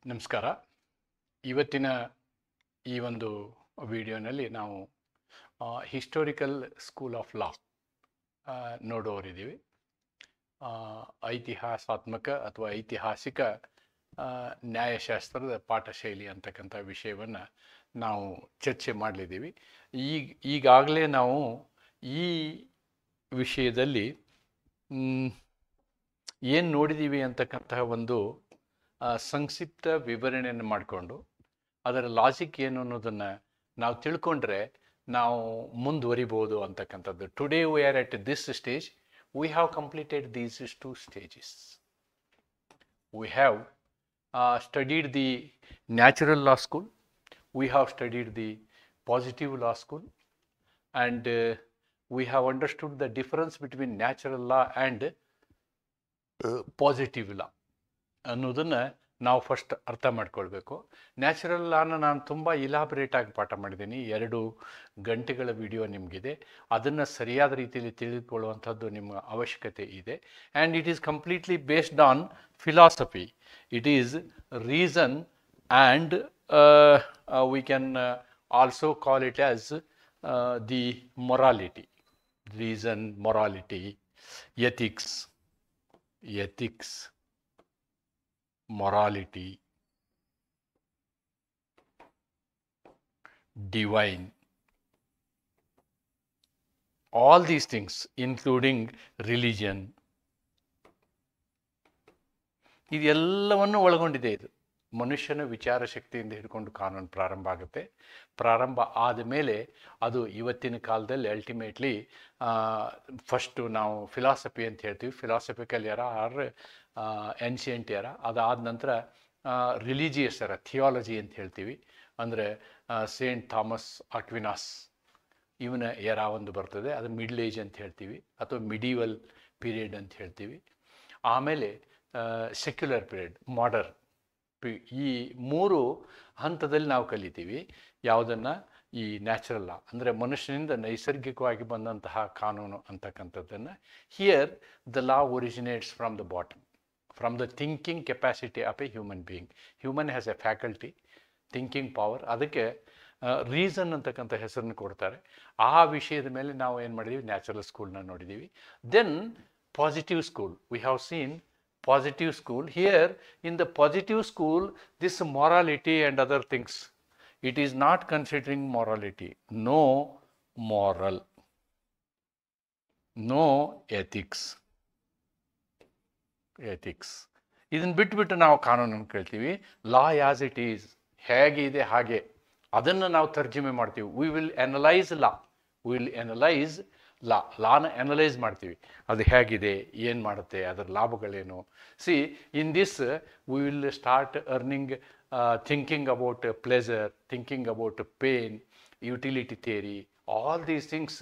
ನಮಸ್ಕಾರ. ಇವತ್ತಿನ ಈ ಒಂದು ವಿಡಿಯೋನಲ್ಲಿ ನಾವು ಹಿಸ್ಟೋರಿಕಲ್ ಸ್ಕೂಲ್ ಆಫ್ ಲಾ ನೋಡೋರಿದ್ದೀವಿ. ಐತಿಹಾಸಾತ್ಮಕ ಅಥವಾ ಐತಿಹಾಸಿಕ ನ್ಯಾಯಶಾಸ್ತ್ರದ ಪಾಠಶೈಲಿ ಅಂತಕ್ಕಂಥ ವಿಷಯವನ್ನು ನಾವು ಚರ್ಚೆ ಮಾಡಲಿದ್ದೀವಿ. ಈಗಾಗಲೇ ನಾವು ಈ ವಿಷಯದಲ್ಲಿ ಏನು ನೋಡಿದ್ದೀವಿ ಅಂತಕ್ಕಂತಹ ಒಂದು ಸಂಕ್ಷಿಪ್ತ ವಿವರಣೆಯನ್ನು ಮಾಡಿಕೊಂಡು ಅದರ ಲಾಜಿಕ್ ಏನು ಅನ್ನೋದನ್ನು ನಾವು ತಿಳ್ಕೊಂಡ್ರೆ ನಾವು ಮುಂದುವರಿಬೋದು ಅಂತಕ್ಕಂಥದ್ದು. Today we are at this stage. We have completed these 2 stages. We have studied the natural law school, we have studied the positive law school, and we have understood the difference between natural law and positive law ಅನ್ನೋದನ್ನು ನಾವು first ಅರ್ಥ ಮಾಡ್ಕೊಳ್ಬೇಕು. Natural ಲಾನ ನಾನು ತುಂಬ ಇಲಾಬ್ರೇಟಾಗಿ ಪಾಠ ಮಾಡಿದ್ದೀನಿ. 2 ಗಂಟೆಗಳ video ನಿಮಗಿದೆ. ಅದನ್ನು ಸರಿಯಾದ ರೀತಿಯಲ್ಲಿ ತಿಳಿದುಕೊಳ್ಳುವಂಥದ್ದು ನಿಮ್ಮ ಅವಶ್ಯಕತೆ ಇದೆ. And it is completely based on philosophy. It is reason and we can also call it as the morality. Reason, morality, ethics, morality, divine, all these things, including religion, ಇದೆಲ್ಲವನ್ನು ಒಳಗೊಂಡಿದೆ. ಇದು ಮನುಷ್ಯನ ವಿಚಾರ ಶಕ್ತಿಯಿಂದ ಹಿಡ್ಕೊಂಡು ಕಾನೂನು ಪ್ರಾರಂಭ ಆಗುತ್ತೆ. ಪ್ರಾರಂಭ ಆದ ಮೇಲೆ ಅದು ಇವತ್ತಿನ ಕಾಲದಲ್ಲಿ ಅಲ್ಟಿಮೇಟ್ಲಿ ಫಸ್ಟು ನಾವು ಫಿಲಾಸಫಿ ಅಂತ ಹೇಳ್ತೀವಿ, ಫಿಲಾಸಫಿಕಲ್ ಎರ ಆರ್ ಏನ್ಷಿಯಂಟ್ ಎರ. ಅದಾದ ನಂತರ ರಿಲಿಜಿಯಸ್ ಎರ, ಥಿಯಾಲಜಿ ಅಂತ ಹೇಳ್ತೀವಿ. ಅಂದರೆ ಸೇಂಟ್ ಥಾಮಸ್ ಅಕ್ವಿನಾಸ್ ಇವನ ಎರ ಒಂದು ಬರ್ತದೆ, ಅದು ಮಿಡ್ಲ್ ಏಜ್ ಅಂತ ಹೇಳ್ತೀವಿ ಅಥವಾ ಮಿಡೀವಲ್ ಪೀರಿಯಡ್ ಅಂತ ಹೇಳ್ತೀವಿ. ಆಮೇಲೆ ಸೆಕ್ಯುಲರ್ ಪೀರಿಯಡ್, ಮಾಡರ್ನ್. ಈ 3 ಹಂತದಲ್ಲಿ ನಾವು ಕಲಿತೀವಿ. ಯಾವುದನ್ನು? ಈ ನ್ಯಾಚುರಲ್ ಲಾ ಅಂದರೆ ಮನುಷ್ಯನಿಂದ ನೈಸರ್ಗಿಕವಾಗಿ ಬಂದಂತಹ ಕಾನೂನು ಅಂತಕ್ಕಂಥದ್ದನ್ನು. Here the law originates from the bottom, from the thinking capacity of A human being. Human has A faculty, thinking power. ಅದಕ್ಕೆ ರೀಸನ್ ಅಂತಕ್ಕಂಥ ಹೆಸರನ್ನು ಕೊಡ್ತಾರೆ. ಆ ವಿಷಯದ ಮೇಲೆ ನಾವು ಏನು ಮಾಡಿದ್ದೀವಿ? ನ್ಯಾಚುರಲ್ ಸ್ಕೂಲ್ನ ನೋಡಿದ್ದೀವಿ. Then positive school, we have seen positive school. Here in the positive school, this morality and other things, it is not considering morality. No moral, no ethics. ಇದನ್ನು ಬಿಟ್ಬಿಟ್ಟು ನಾವು ಕಾನೂನನ್ನು ಕೇಳ್ತೀವಿ. ಲಾ ಆ್ಯಸ್ ಇಟ್ ಈಸ್, ಹೇಗಿದೆ ಹಾಗೆ ಅದನ್ನು ನಾವು ತರ್ಜುಮೆ ಮಾಡ್ತೀವಿ. ವಿ ವಿಲ್ ಅನಲೈಸ್ ಲಾ, ಲಾನ ಅನಲೈಸ್ ಮಾಡ್ತೀವಿ. ಅದು ಹೇಗಿದೆ, ಏನು ಮಾಡುತ್ತೆ, ಅದರ ಲಾಭಗಳೇನು. See in this we will start earning, thinking about pleasure, thinking about pain, utility theory. All these things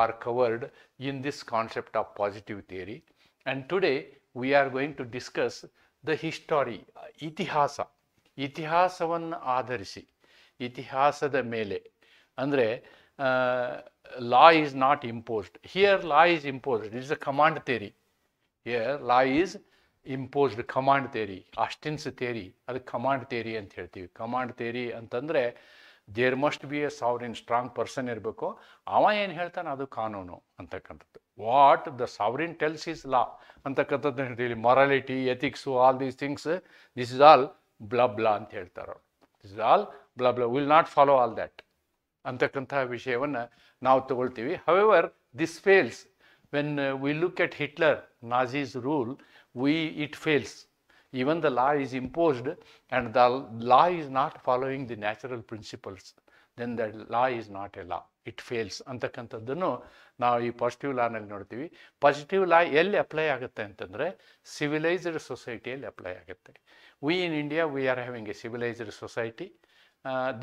are covered in this concept of positive theory. And today we are going to discuss the history, ಇತಿಹಾಸವನ್ನು ಆಧರಿಸಿ, ಇತಿಹಾಸದ ಮೇಲೆ. ಅಂದರೆ law is not imposed. Here law is imposed. It is a command theory. Here law is imposed, command theory. Austin's theory, ಅದು command theory ಅಂತ ಹೇಳ್ತೀವಿ. Command theory ಅಂತಂದರೆ there must be a sovereign, strong person ಇರಬೇಕು. ಅವ ಏನು ಹೇಳ್ತಾನೆ ಅದು ಕಾನೂನು ಅಂತಕ್ಕಂಥದ್ದು. What the sovereign tells is law ಅಂತಕ್ಕಂಥದ್ದು ಹೇಳ್ತೀವಿ. Morality, ethics, all these things, this is all blah ಅಂತ ಹೇಳ್ತಾರೆ. This is all blah, will not follow all that ಅಂತಕ್ಕಂತಹ ವಿಷಯವನ್ನು ನಾವು ತಗೊಳ್ತೀವಿ. However this fails when we look at Hitler, Nazis rule, it fails. Even the law is imposed and the law is not following the natural principles, then the law is not a law, it fails ಅಂತಕ್ಕಂಥದ್ದನ್ನು ನಾವು ಈ positive ಲಾನಲ್ಲಿ ನೋಡ್ತೀವಿ. Positive ಲಾ ಎಲ್ಲಿ apply ಆಗುತ್ತೆ ಅಂತಂದರೆ civilised ಸೊಸೈಟಿಯಲ್ಲಿ apply ಆಗುತ್ತೆ. We in India we are having a civilised society.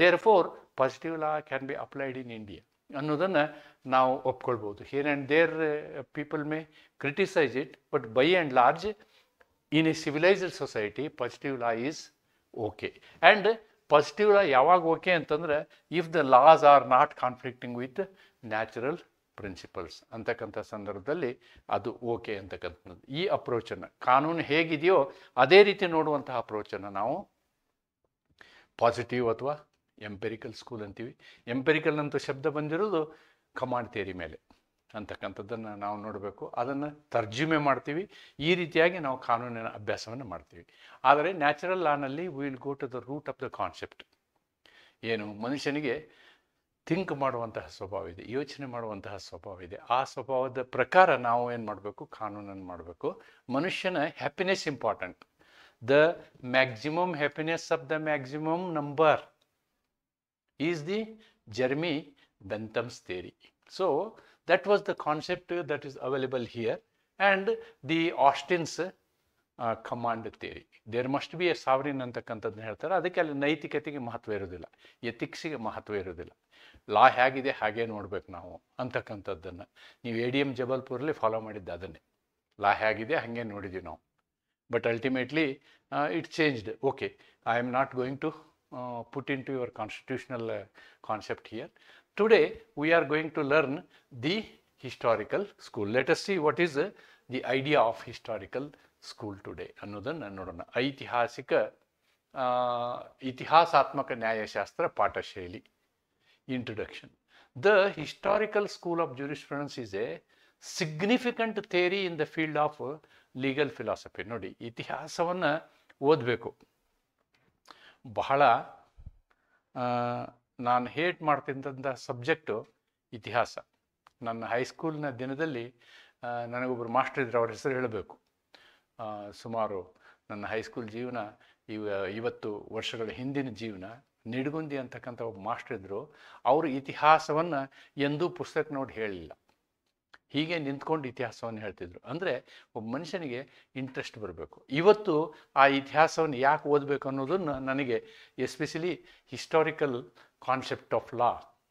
therefore positive law can be applied in India ಅನ್ನೋದನ್ನು ನಾವು ಒಪ್ಕೊಳ್ಬೋದು. Here and there people may criticise it, but by and large in a civilised society positive law is okay. And positive law ಯಾವಾಗ okay ಅಂತಂದರೆ if the laws are not conflicting with natural principles ಅಂತಕ್ಕಂಥ ಸಂದರ್ಭದಲ್ಲಿ ಅದು okay ಅಂತಕ್ಕಂಥದ್ದು. ಈ ಅಪ್ರೋಚನ್ನು, ಕಾನೂನು ಹೇಗಿದೆಯೋ ಅದೇ ರೀತಿ ನೋಡುವಂತಹ ಅಪ್ರೋಚನ್ನು ನಾವು ಪಾಸಿಟಿವ್ ಅಥವಾ ಎಂಪೆರಿಕಲ್ ಸ್ಕೂಲ್ ಅಂತೀವಿ. ಎಂಪೆರಿಕಲ್ ಅಂತ ಶಬ್ದ ಬಂದಿರೋದು ಕಮಾಂಡ್ ಥಿಯರಿ ಮೇಲೆ ಅಂತಕ್ಕಂಥದ್ದನ್ನು ನಾವು ನೋಡಬೇಕು. ಅದನ್ನು ತರ್ಜುಮೆ ಮಾಡ್ತೀವಿ. ಈ ರೀತಿಯಾಗಿ ನಾವು ಕಾನೂನಿನ ಅಭ್ಯಾಸವನ್ನು ಮಾಡ್ತೀವಿ. ಆದರೆ ನ್ಯಾಚುರಲ್ ಲಾನಲ್ಲಿ will go to the root of the concept. ಏನು ಮನುಷ್ಯನಿಗೆ ಥಿಂಕ್ ಮಾಡುವಂತಹ ಸ್ವಭಾವ ಇದೆ, ಯೋಚನೆ ಮಾಡುವಂತಹ ಸ್ವಭಾವ ಇದೆ. ಆ ಸ್ವಭಾವದ ಪ್ರಕಾರ ನಾವು ಏನು ಮಾಡಬೇಕು, ಕಾನೂನನ್ನು ಮಾಡಬೇಕು. ಮನುಷ್ಯನ happiness important. The maximum happiness of the maximum number is the Jeremy Bentham's theory. So that was the concept that is available here, and the Austin's command theory. There must be a sovereign ಅಂತಕ್ಕಂಥದ್ದನ್ನ ಹೇಳ್ತಾರೆ. ಅದಕ್ಕೆ ಅಲ್ಲಿ ನೈತಿಕತೆಗೆ ಮಹತ್ವ ಇರೋದಿಲ್ಲ, ಎಥಿಕ್ಸಿಗೆ ಮಹತ್ವ ಇರೋದಿಲ್ಲ. ಲಾ ಹೇಗಿದೆ ಹಾಗೆ ನೋಡ್ಬೇಕು ನಾವು ಅಂತಕ್ಕಂಥದ್ದನ್ನು. ನೀವು ADM ಜಬಲ್ಪುರಲ್ಲಿ ಫಾಲೋ ಮಾಡಿದ್ದು ಅದನ್ನೇ, ಲಾ ಹೇಗಿದೆ ಹಾಗೆ ನೋಡಿದ್ದೀವಿ ನಾವು. But ultimately it changed. Okay, I am not going to put into your constitutional concept here. Today we are going to learn the historical school. Let us see what is the idea of historical school today ಅನ್ನೋದನ್ನು ನೋಡೋಣ. ಇತಿಹಾಸಾತ್ಮಕ ನ್ಯಾಯಶಾಸ್ತ್ರ ಪಾಠಶೈಲಿ. Introduction. The historical school of jurisprudence is a significant theory in the field of legal philosophy. ನೋಡಿ, ಇತಿಹಾಸವನ್ನು ಓದಬೇಕು. ಬಹಳ ನಾನು hate ಮಾಡ್ತಿದ್ದಂಥ subject ಇತಿಹಾಸ. ನನ್ನ ಹೈಸ್ಕೂಲ್ನ ದಿನದಲ್ಲಿ ನನಗೊಬ್ಬರು ಮಾಸ್ಟರ್ ಇದ್ದರು, ಅವ್ರ ಹೆಸರು ಹೇಳಬೇಕು. ಸುಮಾರು ನನ್ನ ಹೈಸ್ಕೂಲ್ ಜೀವನ 50 ವರ್ಷಗಳ ಹಿಂದಿನ ಜೀವನ. ನಿಡಗುಂದಿ ಅಂತಕ್ಕಂಥ ಒಬ್ಬ ಮಾಸ್ಟರ್ ಇದ್ದರು. ಅವರು ಇತಿಹಾಸವನ್ನು ಎಂದೂ ಪುಸ್ತಕ ನೋಡಿ ಹೇಳಲಿಲ್ಲ, ಹೀಗೆ ನಿಂತ್ಕೊಂಡು ಇತಿಹಾಸವನ್ನು ಹೇಳ್ತಿದ್ರು. ಅಂದರೆ ಒಬ್ಬ ಮನುಷ್ಯನಿಗೆ ಇಂಟ್ರೆಸ್ಟ್ ಬರಬೇಕು. ಇವತ್ತು ಆ ಇತಿಹಾಸವನ್ನು ಯಾಕೆ ಓದಬೇಕು ಅನ್ನೋದನ್ನು ನನಗೆ especially historical concept of law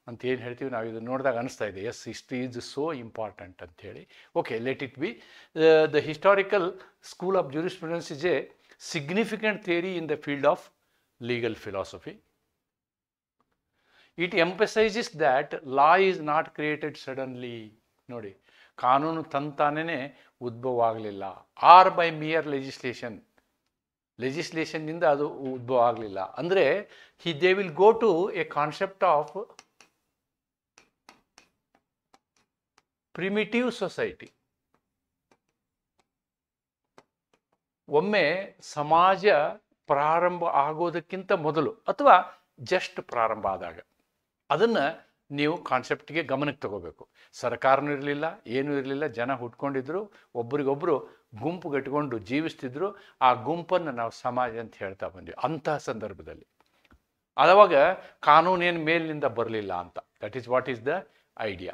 ಅಂತ ಏನು ಹೇಳ್ತೀವಿ ನಾವು, ಇದು ನೋಡಿದಾಗ ಅನಿಸ್ತಾ ಇದೆ, yes, history is so important ಅಂಥೇಳಿ. Okay, let it be. The historical school of jurisprudence is a significant theory in the field of legal philosophy. It emphasises that law is not created suddenly. ನೋಡಿ, ಕಾನೂನು ತಂತಾನೇ ಉದ್ಭವ ಆಗಲಿಲ್ಲ. R by mere ಲೆಜಿಸ್ಲೇಷನ್ನಿಂದ ಅದು ಉದ್ಭವ ಆಗಲಿಲ್ಲ. ಅಂದರೆ they will go to a concept of primitive society. ಒಮ್ಮೆ ಸಮಾಜ ಪ್ರಾರಂಭ ಆಗೋದಕ್ಕಿಂತ ಮೊದಲು ಅಥವಾ ಜಸ್ಟ್ ಪ್ರಾರಂಭ ಆದಾಗ ಅದನ್ನು ನೀವು ಕಾನ್ಸೆಪ್ಟ್ಗೆ ಗಮನಕ್ಕೆ ತಗೋಬೇಕು. ಸರ್ಕಾರನೂ ಇರಲಿಲ್ಲ, ಏನೂ ಇರಲಿಲ್ಲ, ಜನ ಹುಟ್ಕೊಂಡಿದ್ರು, ಒಬ್ರಿಗೊಬ್ಬರು ಗುಂಪು ಗಟ್ಕೊಂಡು ಜೀವಿಸ್ತಿದ್ರು. ಆ ಗುಂಪನ್ನು ನಾವು ಸಮಾಜ ಅಂತ ಹೇಳ್ತಾ ಬಂದ್ವಿ. ಅಂತಹ ಸಂದರ್ಭದಲ್ಲಿ ಅವಾಗ ಕಾನೂನೇನು ಮೇಲಿನಿಂದ ಬರಲಿಲ್ಲ ಅಂತ. That is what is the idea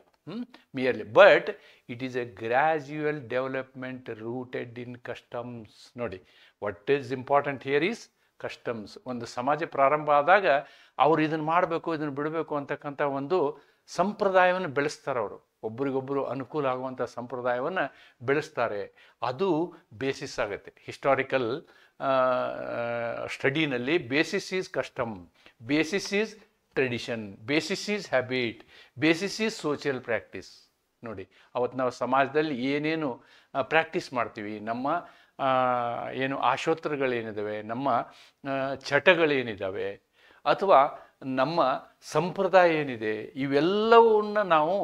merely. But it is a gradual development rooted in customs. ನೋಡಿ, what is important here is customs. ಒಂದು ಸಮಾಜ ಪ್ರಾರಂಭ ಆದಾಗ ಅವರು ಇದನ್ನು ಮಾಡಬೇಕು, ಇದನ್ನು ಬಿಡಬೇಕು ಅಂತಕ್ಕಂಥ ಒಂದು ಸಂಪ್ರದಾಯವನ್ನು ಬೆಳೆಸ್ತಾರೆ. ಅವರು ಒಬ್ರಿಗೊಬ್ಬರು ಅನುಕೂಲ ಆಗುವಂಥ ಸಂಪ್ರದಾಯವನ್ನು ಬೆಳೆಸ್ತಾರೆ. ಅದು ಬೇಸಿಸ್ ಆಗುತ್ತೆ. ಹಿಸ್ಟಾರಿಕಲ್ ಸ್ಟಡಿನಲ್ಲಿ basis is custom, basis is tradition, basis is habit, basis is social practice. ನೋಡಿ, ಅವತ್ತು ನಾವು ಸಮಾಜದಲ್ಲಿ ಏನೇನು ಪ್ರಾಕ್ಟೀಸ್ ಮಾಡ್ತೀವಿ, ನಮ್ಮ ಏನು ಆಶೋತ್ತರಗಳೇನಿದ್ದಾವೆ, ನಮ್ಮ ಚಟಗಳೇನಿದ್ದಾವೆ, ಅಥವಾ ನಮ್ಮ ಸಂಪ್ರದಾಯ ಏನಿದೆ, ಇವೆಲ್ಲವನ್ನ ನಾವು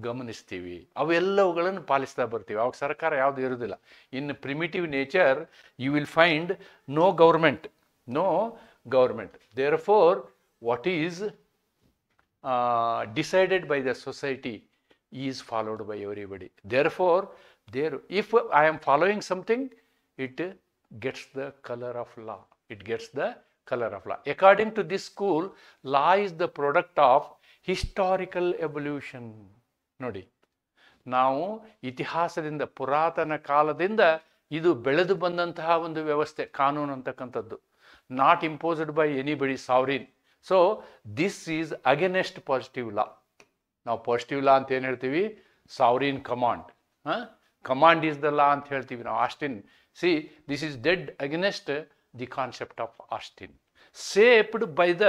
ಗಮನಿಸ್ತೀವಿ, ಅವೆಲ್ಲವುಗಳನ್ನು ಪಾಲಿಸ್ತಾ ಬರ್ತೀವಿ. ಅವಾಗ ಸರ್ಕಾರ ಯಾವುದು ಇರೋದಿಲ್ಲ. In primitive nature you will find no government. Therefore what is decided by the society is followed by everybody. Therefore, if I am following something, it gets the color of law. According to this school, law is the product of historical evolution. ನೋಡಿ, ನಾವು ಇತಿಹಾಸದಿಂದ, ಪುರಾತನ ಕಾಲದಿಂದ ಇದು ಬೆಳೆದು ಬಂದಂತಹ ಒಂದು ವ್ಯವಸ್ಥೆ ಕಾನೂನು ಅಂತಕ್ಕಂಥದ್ದು. Not imposed by anybody, sovereign. So this is against positive law. ನಾವು ಪಾಸಿಟಿವ್ ಲಾ ಅಂತ ಏನು ಹೇಳ್ತೀವಿ? Sovereign command. Command is the law ಅಂತ ಹೇಳ್ತೀವಿ ನಾವು. Austin, see, this is dead against the concept of Austin. Shaped by the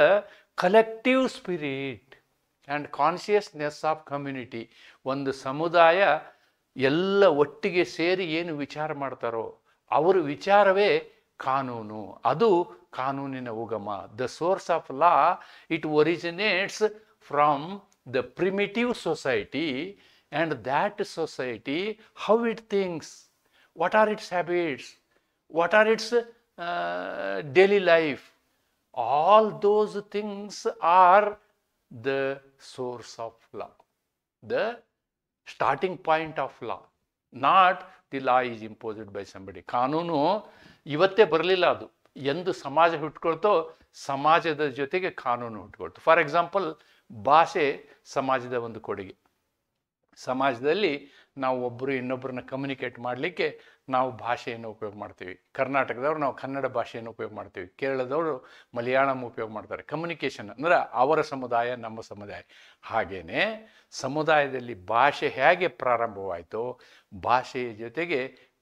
collective spirit and consciousness of community. ಒಂದು ಸಮುದಾಯ ಎಲ್ಲ ಒಟ್ಟಿಗೆ ಸೇರಿ ಏನು ವಿಚಾರ ಮಾಡ್ತಾರೋ ಅವರ ವಿಚಾರವೇ ಕಾನೂನು, ಅದು ಕಾನೂನಿನ ಉಗಮ. The source of law, it originates from the primitive society, and that society, how it thinks, what are its habits, what are its daily life, all those things are the source of law, the starting point of law, not the law is imposed by somebody. ಕಾನೂನು ಇವತ್ತೇ ಬರಲಿಲ್ಲ, ಅದು ಎಂದು ಸಮಾಜ ಹುಟ್ಕೊಳ್ತೋ ಸಮಾಜದ ಜೊತೆಗೆ ಕಾನೂನು ಹುಟ್ಕೊಳ್ತು. For example, ಭಾಷೆ ಸಮಾಜದ ಒಂದು ಕೊಡುಗೆ. ಸಮಾಜದಲ್ಲಿ ನಾವು ಒಬ್ಬರು ಇನ್ನೊಬ್ಬರನ್ನ ಕಮ್ಯುನಿಕೇಟ್ ಮಾಡಲಿಕ್ಕೆ ನಾವು ಭಾಷೆಯನ್ನು ಉಪಯೋಗ ಮಾಡ್ತೀವಿ. ಕರ್ನಾಟಕದವರು ನಾವು ಕನ್ನಡ ಭಾಷೆಯನ್ನು ಉಪಯೋಗ ಮಾಡ್ತೀವಿ, ಕೇರಳದವರು ಮಲಯಾಳಂ ಉಪಯೋಗ ಮಾಡ್ತಾರೆ. ಕಮ್ಯುನಿಕೇಷನ್ ಅಂದರೆ ಅವರ ಸಮುದಾಯ ನಮ್ಮ ಸಮುದಾಯ. ಹಾಗೇನೆ ಸಮುದಾಯದಲ್ಲಿ ಭಾಷೆ ಹೇಗೆ ಪ್ರಾರಂಭವಾಯಿತೋ ಭಾಷೆಯ ಜೊತೆಗೆ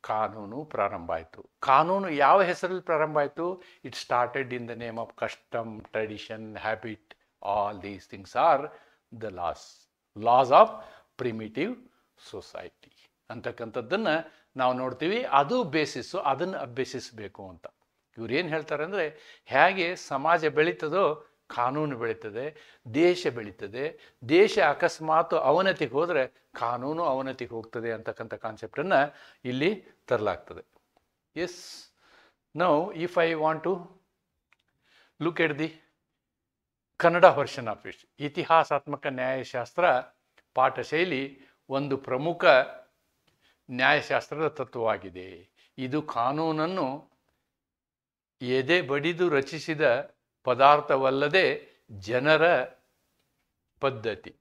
ಕಾನೂನು ಪ್ರಾರಂಭ ಆಯಿತು. ಕಾನೂನು ಯಾವ ಹೆಸರಲ್ಲಿ ಪ್ರಾರಂಭ ಆಯಿತು? It started in the name of custom, tradition, habit. All these things are the loss of primitive society ಅಂತಕ್ಕಂಥದ್ದನ್ನು ನಾವು ನೋಡ್ತೀವಿ. ಅದು ಬೇಸಿಸ್ಸು, ಅದನ್ನು ಅಭ್ಯಸಿಸಬೇಕು ಅಂತ ಇವ್ರು ಏನು ಹೇಳ್ತಾರೆ ಅಂದರೆ, ಹೇಗೆ ಸಮಾಜ ಬೆಳೀತದೋ ಕಾನೂನು ಬೆಳೀತದೆ, ದೇಶ ಬೆಳೀತದೆ. ದೇಶ ಅಕಸ್ಮಾತ್ ಅವನತಿಗೆ ಹೋದರೆ ಕಾನೂನು ಅವನತಿಗೆ ಹೋಗ್ತದೆ ಅಂತಕ್ಕಂಥ ಕಾನ್ಸೆಪ್ಟನ್ನು ಇಲ್ಲಿ ತರಲಾಗ್ತದೆ. Yes, now if I want to look at the Kannada version of it, ಇತಿಹಾಸಾತ್ಮಕ ನ್ಯಾಯಶಾಸ್ತ್ರ ಪಾಠಶೈಲಿ ಒಂದು ಪ್ರಮುಖ ನ್ಯಾಯಶಾಸ್ತ್ರದ ತತ್ವವಾಗಿದೆ. ಇದು ಕಾನೂನನ್ನು ಎದೆ ಬಡಿದು ರಚಿಸಿದ ಪದಾರ್ಥವಲ್ಲದೆ ಜನರ ಪದ್ಧತಿ.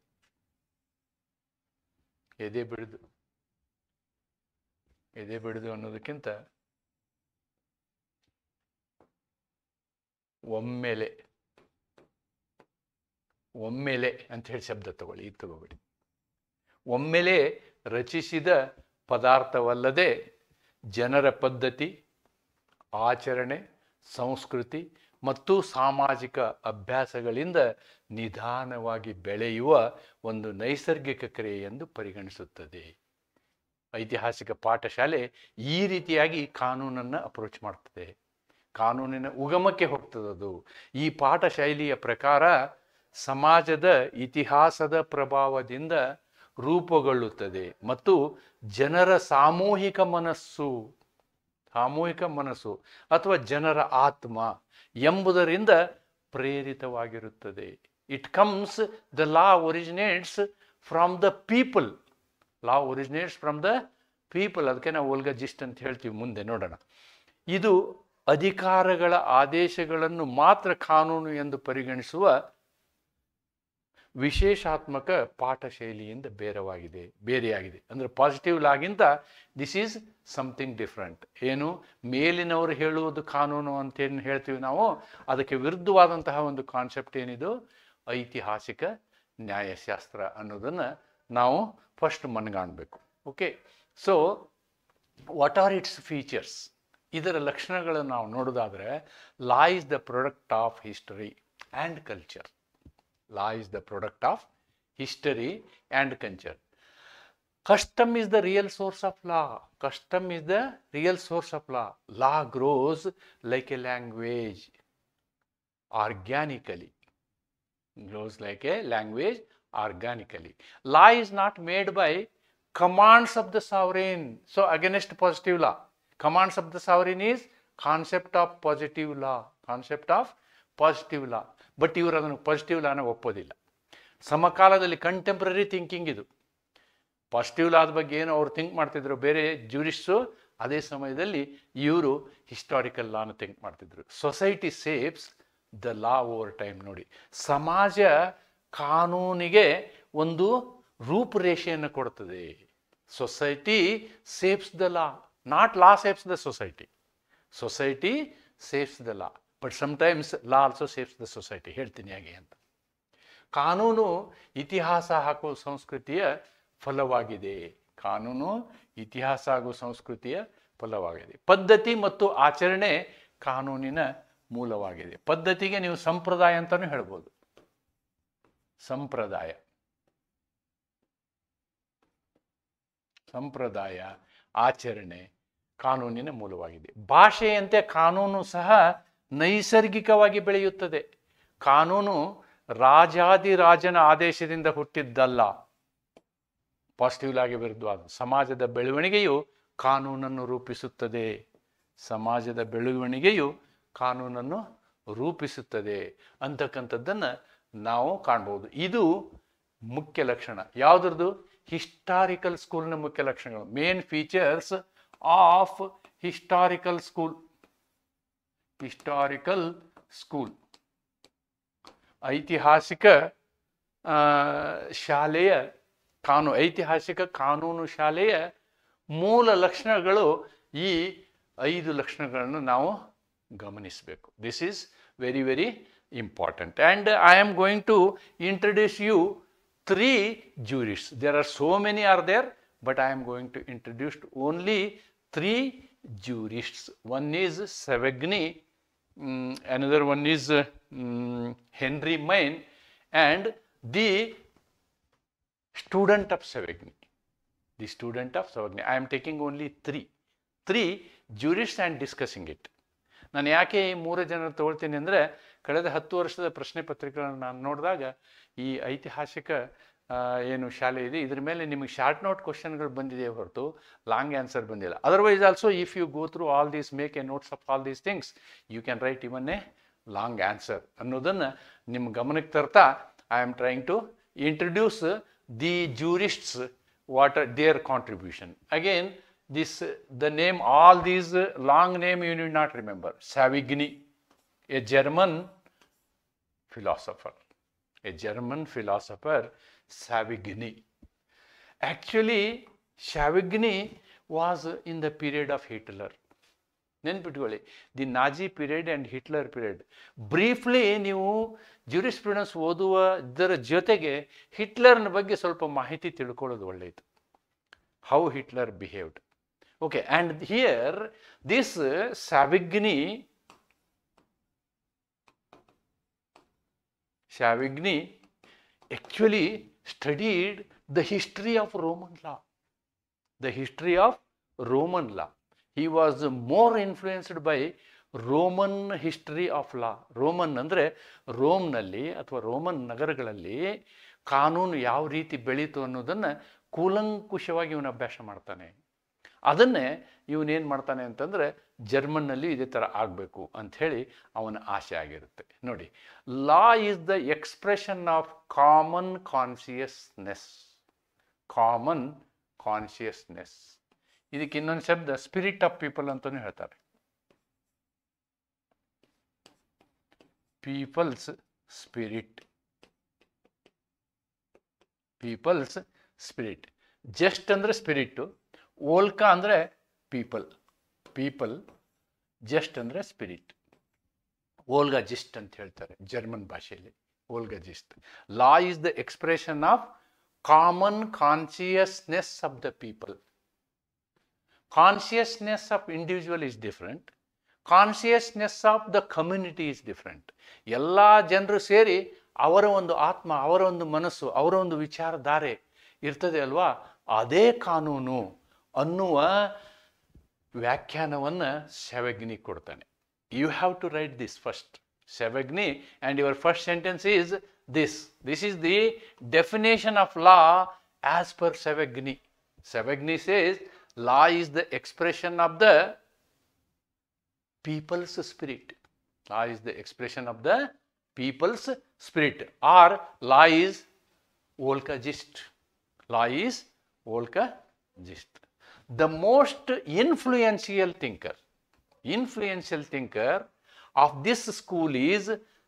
ಎದೆ ಬಿಡಿದು ಅನ್ನೋದಕ್ಕಿಂತ ಒಮ್ಮೆಲೆ ಅಂತ ಹೇಳಿ ಶಬ್ದ ತಗೊಳ್ಳಿ, ಇದು ತಗೋಬೇಡಿ. ಒಮ್ಮೆಲೆ ರಚಿಸಿದ ಪದಾರ್ಥವಲ್ಲದೆ ಜನರ ಪದ್ಧತಿ, ಆಚರಣೆ, ಸಂಸ್ಕೃತಿ ಮತ್ತು ಸಾಮಾಜಿಕ ಅಭ್ಯಾಸಗಳಿಂದ ನಿಧಾನವಾಗಿ ಬೆಳೆಯುವ ಒಂದು ನೈಸರ್ಗಿಕ ಕ್ರಿಯೆ ಎಂದು ಪರಿಗಣಿಸುತ್ತದೆ. ಐತಿಹಾಸಿಕ ಪಾಠಶಾಲೆ ಈ ರೀತಿಯಾಗಿ ಕಾನೂನನ್ನು ಅಪ್ರೋಚ್ ಮಾಡ್ತದೆ, ಕಾನೂನಿನ ಉಗಮಕ್ಕೆ ಹೋಗ್ತದದು. ಈ ಪಾಠ ಶೈಲಿಯ ಪ್ರಕಾರ ಸಮಾಜದ ಇತಿಹಾಸದ ಪ್ರಭಾವದಿಂದ ರೂಪುಗೊಳ್ಳುತ್ತದೆ ಮತ್ತು ಜನರ ಸಾಮೂಹಿಕ ಮನಸ್ಸು ಅಥವಾ ಜನರ ಆತ್ಮ ಎಂಬುದರಿಂದ ಪ್ರೇರಿತವಾಗಿರುತ್ತದೆ. It comes, the law originates from the people. ಅದಕ್ಕೆ ನಾವು ಒಲ್ಗಜಿಸ್ಟ್ ಅಂತ ಹೇಳ್ತೀವಿ. ಮುಂದೆ ನೋಡೋಣ. ಇದು ಅಧಿಕಾರಗಳ ಆದೇಶಗಳನ್ನು ಮಾತ್ರ ಕಾನೂನು ಎಂದು ಪರಿಗಣಿಸುವ ವಿಶೇಷಾತ್ಮಕ ಪಾಠ ಶೈಲಿಯಿಂದ ಬೇರೆಯಾಗಿದೆ. ಅಂದರೆ ಪಾಸಿಟಿವ್ ಲಾಗಿಂತ ದಿಸ್ ಈಸ್ ಸಮಥಿಂಗ್ ಡಿಫ್ರೆಂಟ್. ಏನು ಮೇಲಿನವರು ಹೇಳುವುದು ಕಾನೂನು ಅಂತೇನು ಹೇಳ್ತೀವಿ ನಾವು, ಅದಕ್ಕೆ ವಿರುದ್ಧವಾದಂತಹ ಒಂದು ಕಾನ್ಸೆಪ್ಟ್ ಏನಿದು ಐತಿಹಾಸಿಕ ನ್ಯಾಯಶಾಸ್ತ್ರ ಅನ್ನೋದನ್ನು ನಾವು ಫಸ್ಟ್ ಮನಗಾಣಬೇಕು. Okay, so what are its features? ಇದರ ಲಕ್ಷಣಗಳನ್ನು ನಾವು ನೋಡೋದಾದರೆ, law is the product of history and culture. Law is the product of history and culture. Custom is the real source of law. Law grows like a language organically. Law is not made by commands of the sovereign. So against positive law, commands of the sovereign is concept of positive law. But ಇವರು ಅದನ್ನು positive ಲಾನ ಒಪ್ಪೋದಿಲ್ಲ. ಸಮಕಾಲದಲ್ಲಿ contemporary thinking ಇದು. Positive ಲಾದ ಬಗ್ಗೆ ಏನು ಅವ್ರು think ಮಾಡ್ತಿದ್ರು ಬೇರೆ ಜೂರಿಸ್ಟು, ಅದೇ ಸಮಯದಲ್ಲಿ ಇವರು ಹಿಸ್ಟಾರಿಕಲ್ ಲಾನ ಥಿಂಕ್ ಮಾಡ್ತಿದ್ರು. Society saves the law over time. ನೋಡಿ, ಸಮಾಜ ಕಾನೂನಿಗೆ ಒಂದು ರೂಪುರೇಷೆಯನ್ನು ಕೊಡ್ತದೆ. Society saves the law, not law saves the society. Society saves the law, but sometimes law also saves the society. ಹೇಳ್ತೀನಿ ಹೇಗೆ ಅಂತ. ಕಾನೂನು ಇತಿಹಾಸ ಹಾಗೂ ಸಂಸ್ಕೃತಿಯ ಫಲವಾಗಿದೆ. ಪದ್ಧತಿ ಮತ್ತು ಆಚರಣೆ ಕಾನೂನಿನ ಮೂಲವಾಗಿದೆ. ಪದ್ಧತಿಗೆ ನೀವು ಸಂಪ್ರದಾಯ ಅಂತಾನೂ ಹೇಳ್ಬೋದು. ಸಂಪ್ರದಾಯ, ಆಚರಣೆ ಕಾನೂನಿನ ಮೂಲವಾಗಿದೆ. ಭಾಷೆಯಂತೆ ಕಾನೂನು ಸಹ ನೈಸರ್ಗಿಕವಾಗಿ ಬೆಳೆಯುತ್ತದೆ. ಕಾನೂನು ರಾಜಾದಿರಾಜನ ಆದೇಶದಿಂದ ಹುಟ್ಟಿದ್ದಲ್ಲ. ಪಾಸಿಟಿವ್ ಆಗಿ ವಿರುದ್ಧವಾದ ಸಮಾಜದ ಬೆಳವಣಿಗೆಯು ಕಾನೂನನ್ನು ರೂಪಿಸುತ್ತದೆ. ಸಮಾಜದ ಬೆಳವಣಿಗೆಯು ಕಾನೂನನ್ನು ರೂಪಿಸುತ್ತದೆ ಅಂತಕ್ಕಂಥದ್ದನ್ನು ನಾವು ಕಾಣ್ಬೋದು. ಇದು ಮುಖ್ಯ ಲಕ್ಷಣ. ಯಾವುದ್ರದ್ದು? ಹಿಸ್ಟಾರಿಕಲ್ ಸ್ಕೂಲ್ನ ಮುಖ್ಯ ಲಕ್ಷಣಗಳು. Main features of historical school. Historical school ಐತಿಹಾಸಿಕ ಶಾಲೆಯ ಐತಿಹಾಸಿಕ ಕಾನೂನು ಶಾಲೆಯ ಮೂಲ ಲಕ್ಷಣಗಳು ಈ 5 ಲಕ್ಷಣಗಳನ್ನು ನಾವು ಗಮನಿಸಬೇಕು. This is very very important, and I am going to introduce you 3 jurists. There are so many are there, but I am going to introduce only 3 jurists. One is Savigny, another one is Henry Maine, and the student of Savigny. The student of Savigny. I am taking only 3 jurists and discussing it. ನಾನು ಯಾಕೆ ಈ 3 ಜನರು ತಗೊಳ್ತೀನಿ ಅಂದರೆ, ಕಳೆದ 10 ವರ್ಷದ ಪ್ರಶ್ನೆ ಪತ್ರಿಕೆಗಳನ್ನು ನಾನು ನೋಡಿದಾಗ ಈ ಐತಿಹಾಸಿಕ ಏನು ಶಾಲೆ ಇದೆ ಇದ್ರ ಮೇಲೆ ನಿಮಗೆ ಶಾರ್ಟ್ ನೋಟ್ ಕ್ವಶನ್ಗಳು ಬಂದಿದೆ ಹೊರತು ಲಾಂಗ್ ಆನ್ಸರ್ ಬಂದಿಲ್ಲ. Otherwise also if you go through all these, make a notes of all these things, you can write even a long answer ಅನ್ನೋದನ್ನು ನಿಮ್ಮ ಗಮನಕ್ಕೆ ತರ್ತಾ I am trying to introduce the jurists, what are their contribution. Again the name, all these long name you need not remember. Savigny, a German philosopher. Savigny. Actually, Savigny was in the period of Hitler. ನೆನ್ಪಿಟ್ಕೊಳ್ಳಿ, the Nazi period and Hitler period. Briefly ನೀವು jurisprudence ಓದುವುದರ ಜೊತೆಗೆ ಹಿಟ್ಲರ್ನ ಬಗ್ಗೆ ಸ್ವಲ್ಪ ಮಾಹಿತಿ ತಿಳ್ಕೊಳ್ಳೋದು ಒಳ್ಳೆಯದು. How Hitler behaved. Okay, and here this Savigny actually studied the history of Roman law. The history of Roman law. He was more influenced by Roman history of law. Roman ಅಂದರೆ ರೋಮ್ನಲ್ಲಿ ಅಥವಾ Roman ನಗರಗಳಲ್ಲಿ ಕಾನೂನು ಯಾವ ರೀತಿ ಬೆಳೀತು ಅನ್ನೋದನ್ನು ಕೂಲಂಕುಷವಾಗಿ ಇವನು ಅಭ್ಯಾಸ ಮಾಡ್ತಾನೆ. ಅದನ್ನೇ ಇವನೇನು ಮಾಡ್ತಾನೆ ಅಂತಂದರೆ ಜರ್ಮನ್ನಲ್ಲಿ ಇದೇ ಥರ ಆಗಬೇಕು ಅಂಥೇಳಿ ಅವನ ಆಸೆ ಆಗಿರುತ್ತೆ. ನೋಡಿ, ಲಾ is the expression of common consciousness. ಇದಕ್ಕೆ ಇನ್ನೊಂದು ಶಬ್ದ ಸ್ಪಿರಿಟ್ ಆಫ್ ಪೀಪಲ್ ಅಂತಲೂ ಹೇಳ್ತಾರೆ. People's spirit. ಜಸ್ಟ್ ಅಂದರೆ ಸ್ಪಿರಿಟ್ಟು, ಓಲ್ಕಾ ಅಂದರೆ ಪೀಪಲ್, ಜಸ್ಟ್ ಅಂದರೆ ಸ್ಪಿರಿಟ್. ಓಲ್ಗಾ ಜಿಸ್ಟ್ ಅಂತ ಹೇಳ್ತಾರೆ ಜರ್ಮನ್ ಭಾಷೆಯಲ್ಲಿ. Volksgeist. Law is the expression of common consciousness of the people. Consciousness of individual is different, consciousness of the community is different. ಎಲ್ಲ ಜನರು ಸೇರಿ ಅವರ ಒಂದು ಆತ್ಮ, ಅವರ ಒಂದು ಮನಸ್ಸು, ಅವರ ಒಂದು ವಿಚಾರಧಾರೆ ಇರ್ತದೆ ಅಲ್ವಾ, ಅದೇ ಕಾನೂನು ಅನ್ನುವ ವ್ಯಾಖ್ಯಾನವನ್ನು Savigny ಕೊಡ್ತಾನೆ. You have to write this first, Savigny, and your first sentence is this. This is the definition of law as per Savigny. Savigny says law is the expression of the people's spirit. Law is the expression of the people's spirit, or law is Volkagist. Law is Volkagist. The most influential thinker of this school is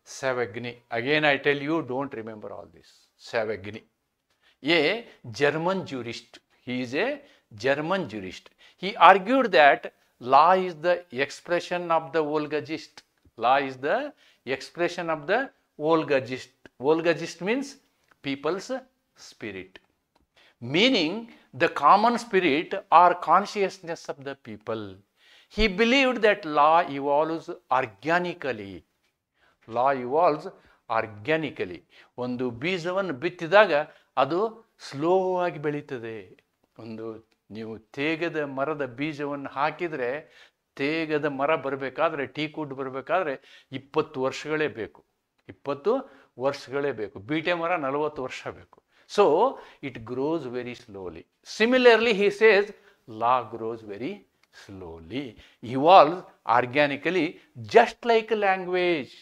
Savigny. Again I tell you, don't remember all this. Savigny, a German jurist. He is a German jurist. He argued that law is the expression of the Volkagist. Law is the expression of the Volkagist. Volkagist means people's spirit, meaning the common spirit or consciousness of the people. He believed that law evolves organically. ಒಂದು ಬೀಜವನ್ನು ಬಿತ್ತಿದಾಗ ಅದು slow ಆಗಿ ಬೆಳೀತದೆ. ಒಂದು ನೀವು ತೇಗದ ಮರದ ಬೀಜವನ್ನು ಹಾಕಿದರೆ ತೇಗದ ಮರ ಬರಬೇಕಾದ್ರೆ, ಟೀಕುಡ್ ಬರಬೇಕಾದ್ರೆ 20 ವರ್ಷಗಳೇ ಬೇಕು. 20 ವರ್ಷಗಳೇ ಬೇಕು. ಬೀಟೆ ಮರ 40 ವರ್ಷ ಬೇಕು. So it gross very slowly. Similarly he says law grows very slowly, evolves organically, just like language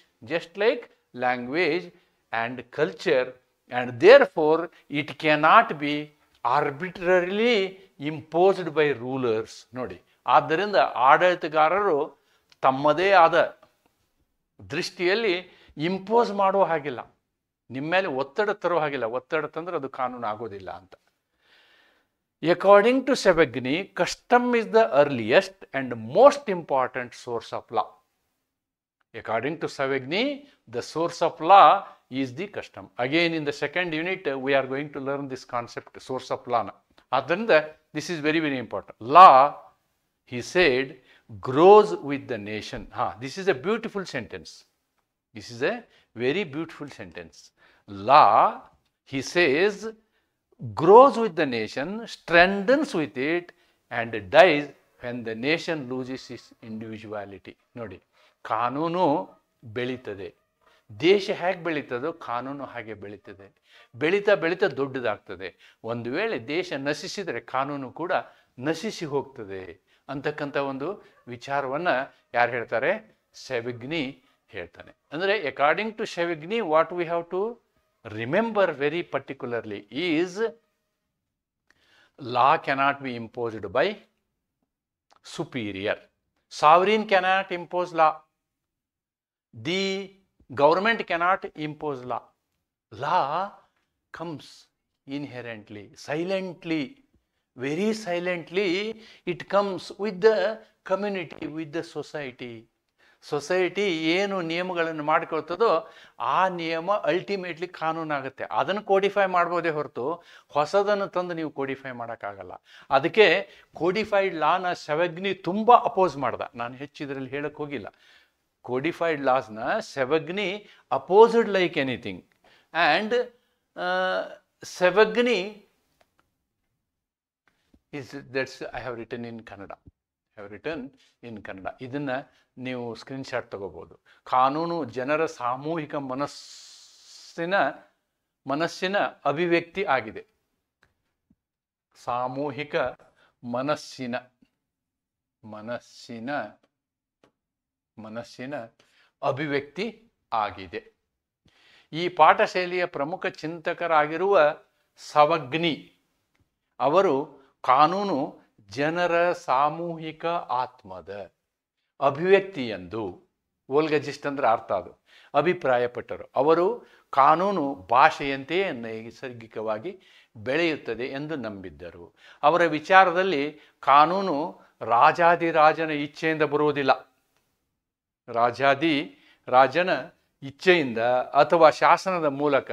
and culture, and therefore it cannot be arbitrarily imposed by rulers. ನೋಡಿ, ಆದ್ದರಿಂದ ಆಡಳಿತಗಾರರು ತಮ್ಮದೇ ಆದ ದೃಷ್ಟಿಯಲ್ಲಿ ಇಂಪೋಸ್ ಮಾಡುವ ಹಾಗಿಲ್ಲ, ನಿಮ್ಮ ಮೇಲೆ ಒತ್ತಡ ತರೋ ಹಾಗಿಲ್ಲ. ಒತ್ತಡ ತಂದ್ರೆ ಅದು ಕಾನೂನು ಆಗೋದಿಲ್ಲ ಅಂತ. According to Savagny, custom is the earliest and most important source of law. According to Savagny, the source of law is the custom. Again, in the second unit, we are going to learn this concept, source of law. Adrinda, this is very, very important. Law, he said, grows with the nation. This is a beautiful sentence. This is a very beautiful sentence. Law, he says, grows with the nation, strengthens with it, and dies when the nation loses its individuality. ನೋಡಿ, ಕಾನೂನು ಬೆಳೀತದೆ. ದೇಶ ಹೇಗೆ ಬೆಳೀತದೋ ಕಾನೂನು ಹಾಗೆ ಬೆಳೀತದೆ. ಬೆಳೀತಾ ಬೆಳೀತಾ ದೊಡ್ಡದಾಗ್ತದೆ. ಒಂದು ವೇಳೆ ದೇಶ ನಶಿಸಿದರೆ ಕಾನೂನು ಕೂಡ ನಶಿಸಿ ಹೋಗ್ತದೆ ಅಂತಕ್ಕಂಥ ಒಂದು ವಿಚಾರವನ್ನು ಯಾರು ಹೇಳ್ತಾರೆ? ಸೆವಿಗ್ನಿ ಹೇಳ್ತಾನೆ. ಅಂದರೆ according to Savigny, what we have to remember very particularly is law cannot be imposed by superior. Sovereign cannot impose law. The government cannot impose law. Law comes inherently, silently, very silently. It comes with the community, with the society. Society ಏನು ನಿಯಮಗಳನ್ನು ಮಾಡಿಕೊಳ್ತದೋ ಆ ನಿಯಮ ultimately ಕಾನೂನಾಗುತ್ತೆ. ಅದನ್ನು codify ಮಾಡ್ಬೋದೇ ಹೊರತು ಹೊಸದನ್ನು ತಂದು ನೀವು codify ಮಾಡೋಕ್ಕಾಗಲ್ಲ. ಅದಕ್ಕೆ ಕೋಡಿಫೈಡ್ ಲಾನ ಸೆವಗ್ನಿ ತುಂಬ ಅಪೋಸ್ ಮಾಡ್ದ. ನಾನು ಹೆಚ್ಚು ಇದರಲ್ಲಿ ಹೇಳಕ್ಕೆ ಹೋಗಿಲ್ಲ. ಕೋಡಿಫೈಡ್ ಲಾಸ್ನ Savigny opposed like anything. And Savigny is that's I have written in Kannada. ಇದನ್ನು ನೀವು ಸ್ಕ್ರೀನ್ಶಾಟ್ ತಗೋಬೋದು. ಕಾನೂನು ಜನರ ಸಾಮೂಹಿಕ ಮನಸ್ಸಿನ ಅಭಿವ್ಯಕ್ತಿ ಆಗಿದೆ. ಸಾಮೂಹಿಕ ಮನಸ್ಸಿನ ಅಭಿವ್ಯಕ್ತಿ ಆಗಿದೆ. ಈ ಪಾಠ ಶೈಲಿಯ ಪ್ರಮುಖ ಚಿಂತಕರಾಗಿರುವ ಸವಗ್ನಿ ಅವರು ಕಾನೂನು ಜನರ ಸಾಮೂಹಿಕ ಆತ್ಮದ ಅಭಿವ್ಯಕ್ತಿ ಎಂದು, ವೋಲ್ಗಜಿಸ್ಟ್ ಅಂದ್ರೆ ಅರ್ಥ ಅದು, ಅಭಿಪ್ರಾಯಪಟ್ಟರು. ಅವರು ಕಾನೂನು ಭಾಷೆಯಂತೆಯೇ ನೈಸರ್ಗಿಕವಾಗಿ ಬೆಳೆಯುತ್ತದೆ ಎಂದು ನಂಬಿದ್ದರು. ಅವರ ವಿಚಾರದಲ್ಲಿ ಕಾನೂನು ರಾಜಾದಿರಾಜನ ಇಚ್ಛೆಯಿಂದ ಬರುವುದಿಲ್ಲ. ರಾಜನ ಇಚ್ಛೆಯಿಂದ ಅಥವಾ ಶಾಸನದ ಮೂಲಕ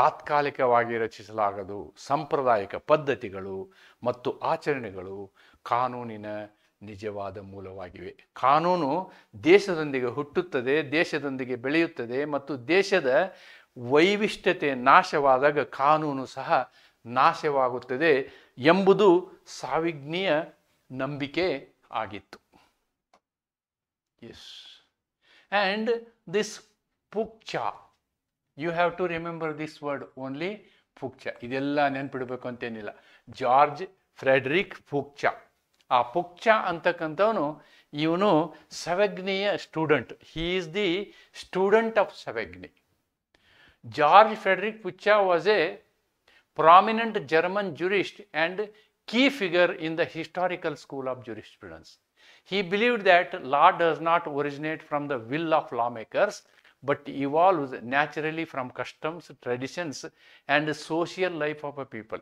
ತಾತ್ಕಾಲಿಕವಾಗಿ ರಚಿಸಲಾಗದು. ಸಾಂಪ್ರದಾಯಿಕ ಪದ್ಧತಿಗಳು ಮತ್ತು ಆಚರಣೆಗಳು ಕಾನೂನಿನ ನಿಜವಾದ ಮೂಲವಾಗಿವೆ. ಕಾನೂನು ದೇಶದೊಂದಿಗೆ ಹುಟ್ಟುತ್ತದೆ, ದೇಶದೊಂದಿಗೆ ಬೆಳೆಯುತ್ತದೆ ಮತ್ತು ದೇಶದ ವೈವಿಷ್ಟ್ಯತೆ ನಾಶವಾದಾಗ ಕಾನೂನು ಸಹ ನಾಶವಾಗುತ್ತದೆ ಎಂಬುದು ಸಾವಿಗ್ನಿಯ ನಂಬಿಕೆ ಆಗಿತ್ತು. ಎಸ್, ಆ್ಯಂಡ್ ದಿಸ್ ಪುಕ್ಚಾ, you have to remember this word only, ಪುಕ್ಚಾ. ಇದೆಲ್ಲ ನೆನ್ಪಿಡಬೇಕು ಅಂತೇನಿಲ್ಲ. ಜಾರ್ಜ್ ಫ್ರೆಡ್ರಿಕ್ ಪುಕ್ಚಾ. ಆ ಪುಕ್ಚಾ ಅಂತಕ್ಕಂಥವನು ಇವನು ಸೆವಗ್ನಿಯ student. He is the student of Savigny. George Friedrich ಪುಕ್ಚಾ was a prominent German jurist and key figure in the historical school of jurisprudence. He believed that law does not originate from the will of lawmakers but evolves naturally from customs, traditions and social life of a people.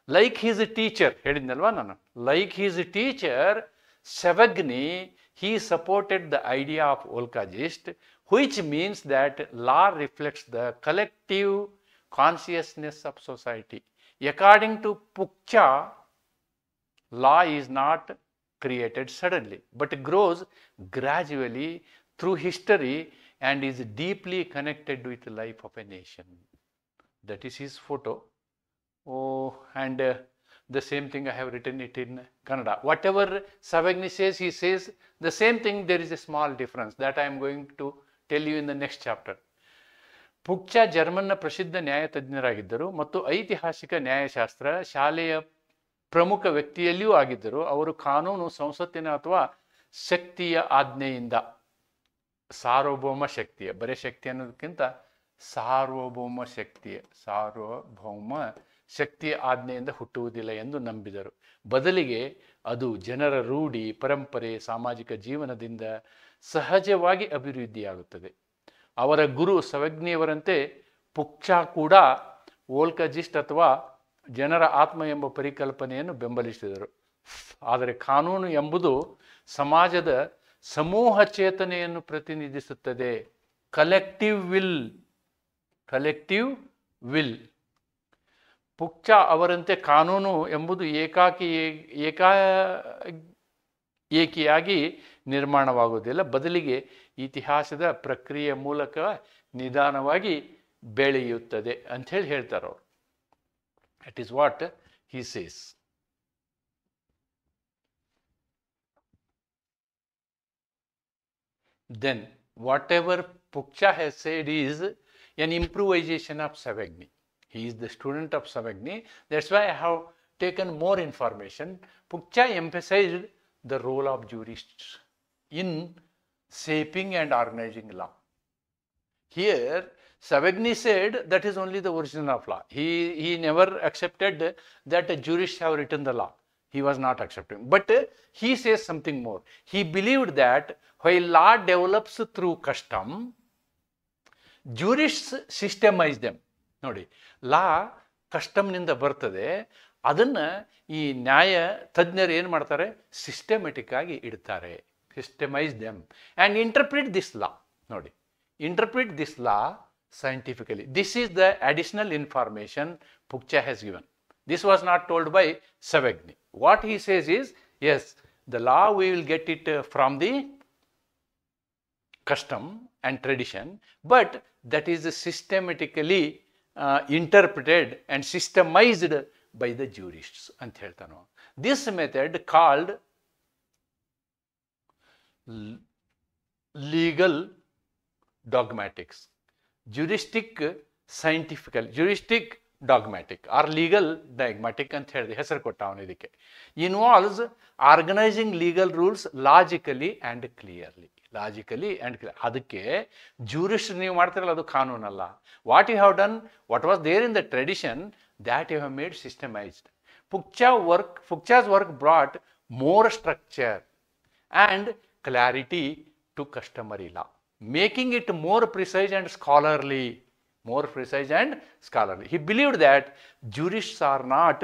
Like his teacher, ಹೇಳಿದ್ನಲ್ವಾ ನಾನು, like his teacher Savagny, he supported the idea of Volkagist, which means that law reflects the collective consciousness of society. According to Pukcha, law is not created suddenly but grows gradually through history and is deeply connected with the life of a nation. That is his photo. Oh, and The same thing I have written it in Kannada. Whatever Savagni says, he says the same thing. There is a small difference that I am going to tell you in the next chapter. ಪುಕ್ಚಾ ಜರ್ಮನ್ನ ಪ್ರಸಿದ್ಧ ನ್ಯಾಯತಜ್ಞರಾಗಿದ್ದರು ಮತ್ತು ಐತಿಹಾಸಿಕ ನ್ಯಾಯಶಾಸ್ತ್ರ ಶಾಲೆಯ ಪ್ರಮುಖ ವ್ಯಕ್ತಿಯಲ್ಲಿಯೂ ಆಗಿದ್ದರು. ಅವರು ಕಾನೂನು ಸಂಸತ್ತಿನ ಅಥವಾ ಶಕ್ತಿಯ ಆಜ್ಞೆಯಿಂದ, ಸಾರ್ವಭೌಮ ಶಕ್ತಿಯ, ಬರೇ ಶಕ್ತಿ ಅನ್ನೋದಕ್ಕಿಂತ ಸಾರ್ವಭೌಮ ಶಕ್ತಿಯ ಆಜ್ಞೆಯಿಂದ ಹುಟ್ಟುವುದಿಲ್ಲ ಎಂದು ನಂಬಿದರು. ಬದಲಿಗೆ ಅದು ಜನರ ರೂಢಿ, ಪರಂಪರೆ, ಸಾಮಾಜಿಕ ಜೀವನದಿಂದ ಸಹಜವಾಗಿ ಅಭಿವೃದ್ಧಿಯಾಗುತ್ತದೆ. ಅವರ ಗುರು ಸವಗ್ನಿಯವರಂತೆ ಪುಕ್ಚಾ ಕೂಡ ವೋಲ್ಕಜಿಸ್ಟ್ ಅಥವಾ ಜನರ ಆತ್ಮ ಎಂಬ ಪರಿಕಲ್ಪನೆಯನ್ನು ಬೆಂಬಲಿಸಿದರು. ಆದರೆ ಕಾನೂನು ಎಂಬುದು ಸಮಾಜದ ಸಮೂಹ ಚೇತನೆಯನ್ನು ಪ್ರತಿನಿಧಿಸುತ್ತದೆ. Collective will. ಪುಕ್ಚಾ ಅವರಂತೆ ಕಾನೂನು ಎಂಬುದು ಏಕಿಯಾಗಿ ನಿರ್ಮಾಣವಾಗುವುದಿಲ್ಲ, ಬದಲಿಗೆ ಇತಿಹಾಸದ ಪ್ರಕ್ರಿಯೆಯ ಮೂಲಕ ನಿಧಾನವಾಗಿ ಬೆಳೆಯುತ್ತದೆ ಅಂಥೇಳಿ ಹೇಳ್ತಾರೆ ಅವರು. That is what he says. Then whatever Pukcha has said is an improvisation of Savagni. He is the student of Savagni. That's why I have taken more information. Pukcha emphasized the role of jurists in shaping and organizing law. Here Savagni said that is only the origin of law. He never accepted that jurists have written the law. He was not accepting. But he says something more. He believed that while law develops through custom, jurists systemize them. ನೋಡಿ, ಲಾ ಕಸ್ಟಮ್ನಿಂದ ಬರ್ತದೆ, ಅದನ್ನು ಈ ನ್ಯಾಯ ತಜ್ಞರು ಏನು ಮಾಡ್ತಾರೆ, systematic ಆಗಿ ಇಡ್ತಾರೆ. Systematize them and interpret this law. ನೋಡಿ, interpret this law scientifically. This is the additional information Pukcha has given. This was not told by Savagni. What he says is, yes, the law we will get it from the custom and tradition, but that is systematically interpreted and systemized by the jurists ಅಂತ ಹೇಳ್ತಾನೋ. This method called legal dogmatics, juristic dogmatic or legal dogmatic ಅಂತ ಹೇಳಿದೆ, ಹೆಸರು ಕೊಟ್ಟ ಅವನು ಇದಕ್ಕೆ. Involves organizing legal rules logically and clearly. ಅದಕ್ಕೆ jurist ನೀವು ಮಾಡ್ತಿರಲ್ಲ, ಅದು ಕಾನೂನಲ್ಲ. What you have done, what was there in the tradition, that you have made systematized. Pukcha's work brought more structure and clarity to customary law, making it more precise and scholarly. He believed that jurists are not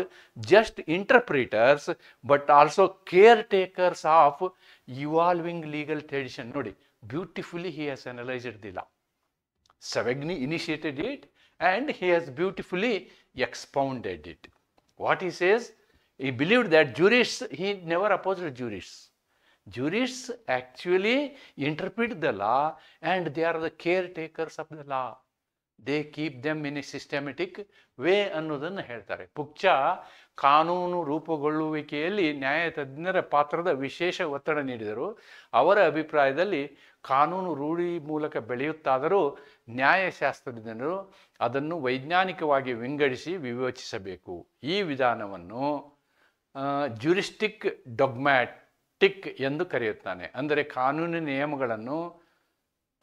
just interpreters but also caretakers of evolving legal tradition. Nodi, beautifully he has analyzed the law. Savagni initiated it and he has beautifully expounded it. What he says, he believed that jurists, he never opposed jurists. Jurists actually interpret the law and they are the caretakers of the law. They keep them in a systematic way ಅನ್ನೋದನ್ನು ಹೇಳ್ತಾರೆ. ಪುಕ್ಚಾ ಕಾನೂನು ರೂಪುಗೊಳ್ಳುವಿಕೆಯಲ್ಲಿ ನ್ಯಾಯತಜ್ಞರ ಪಾತ್ರದ ವಿಶೇಷ ಒತ್ತಡ ನೀಡಿದರು. ಅವರ ಅಭಿಪ್ರಾಯದಲ್ಲಿ ಕಾನೂನು ರೂಢಿ ಮೂಲಕ ಬೆಳೆಯುತ್ತಾದರೂ ನ್ಯಾಯಶಾಸ್ತ್ರಜ್ಞರು ಅದನ್ನು ವೈಜ್ಞಾನಿಕವಾಗಿ ವಿಂಗಡಿಸಿ ವಿವೇಚಿಸಬೇಕು. ಈ ವಿಧಾನವನ್ನು ಜುರಿಸ್ಟಿಕ್ ಡೊಗ್ಮ್ಯಾಟಿಕ್ ಎಂದು ಕರೆಯುತ್ತಾನೆ. ಅಂದರೆ ಕಾನೂನಿನ ನಿಯಮಗಳನ್ನು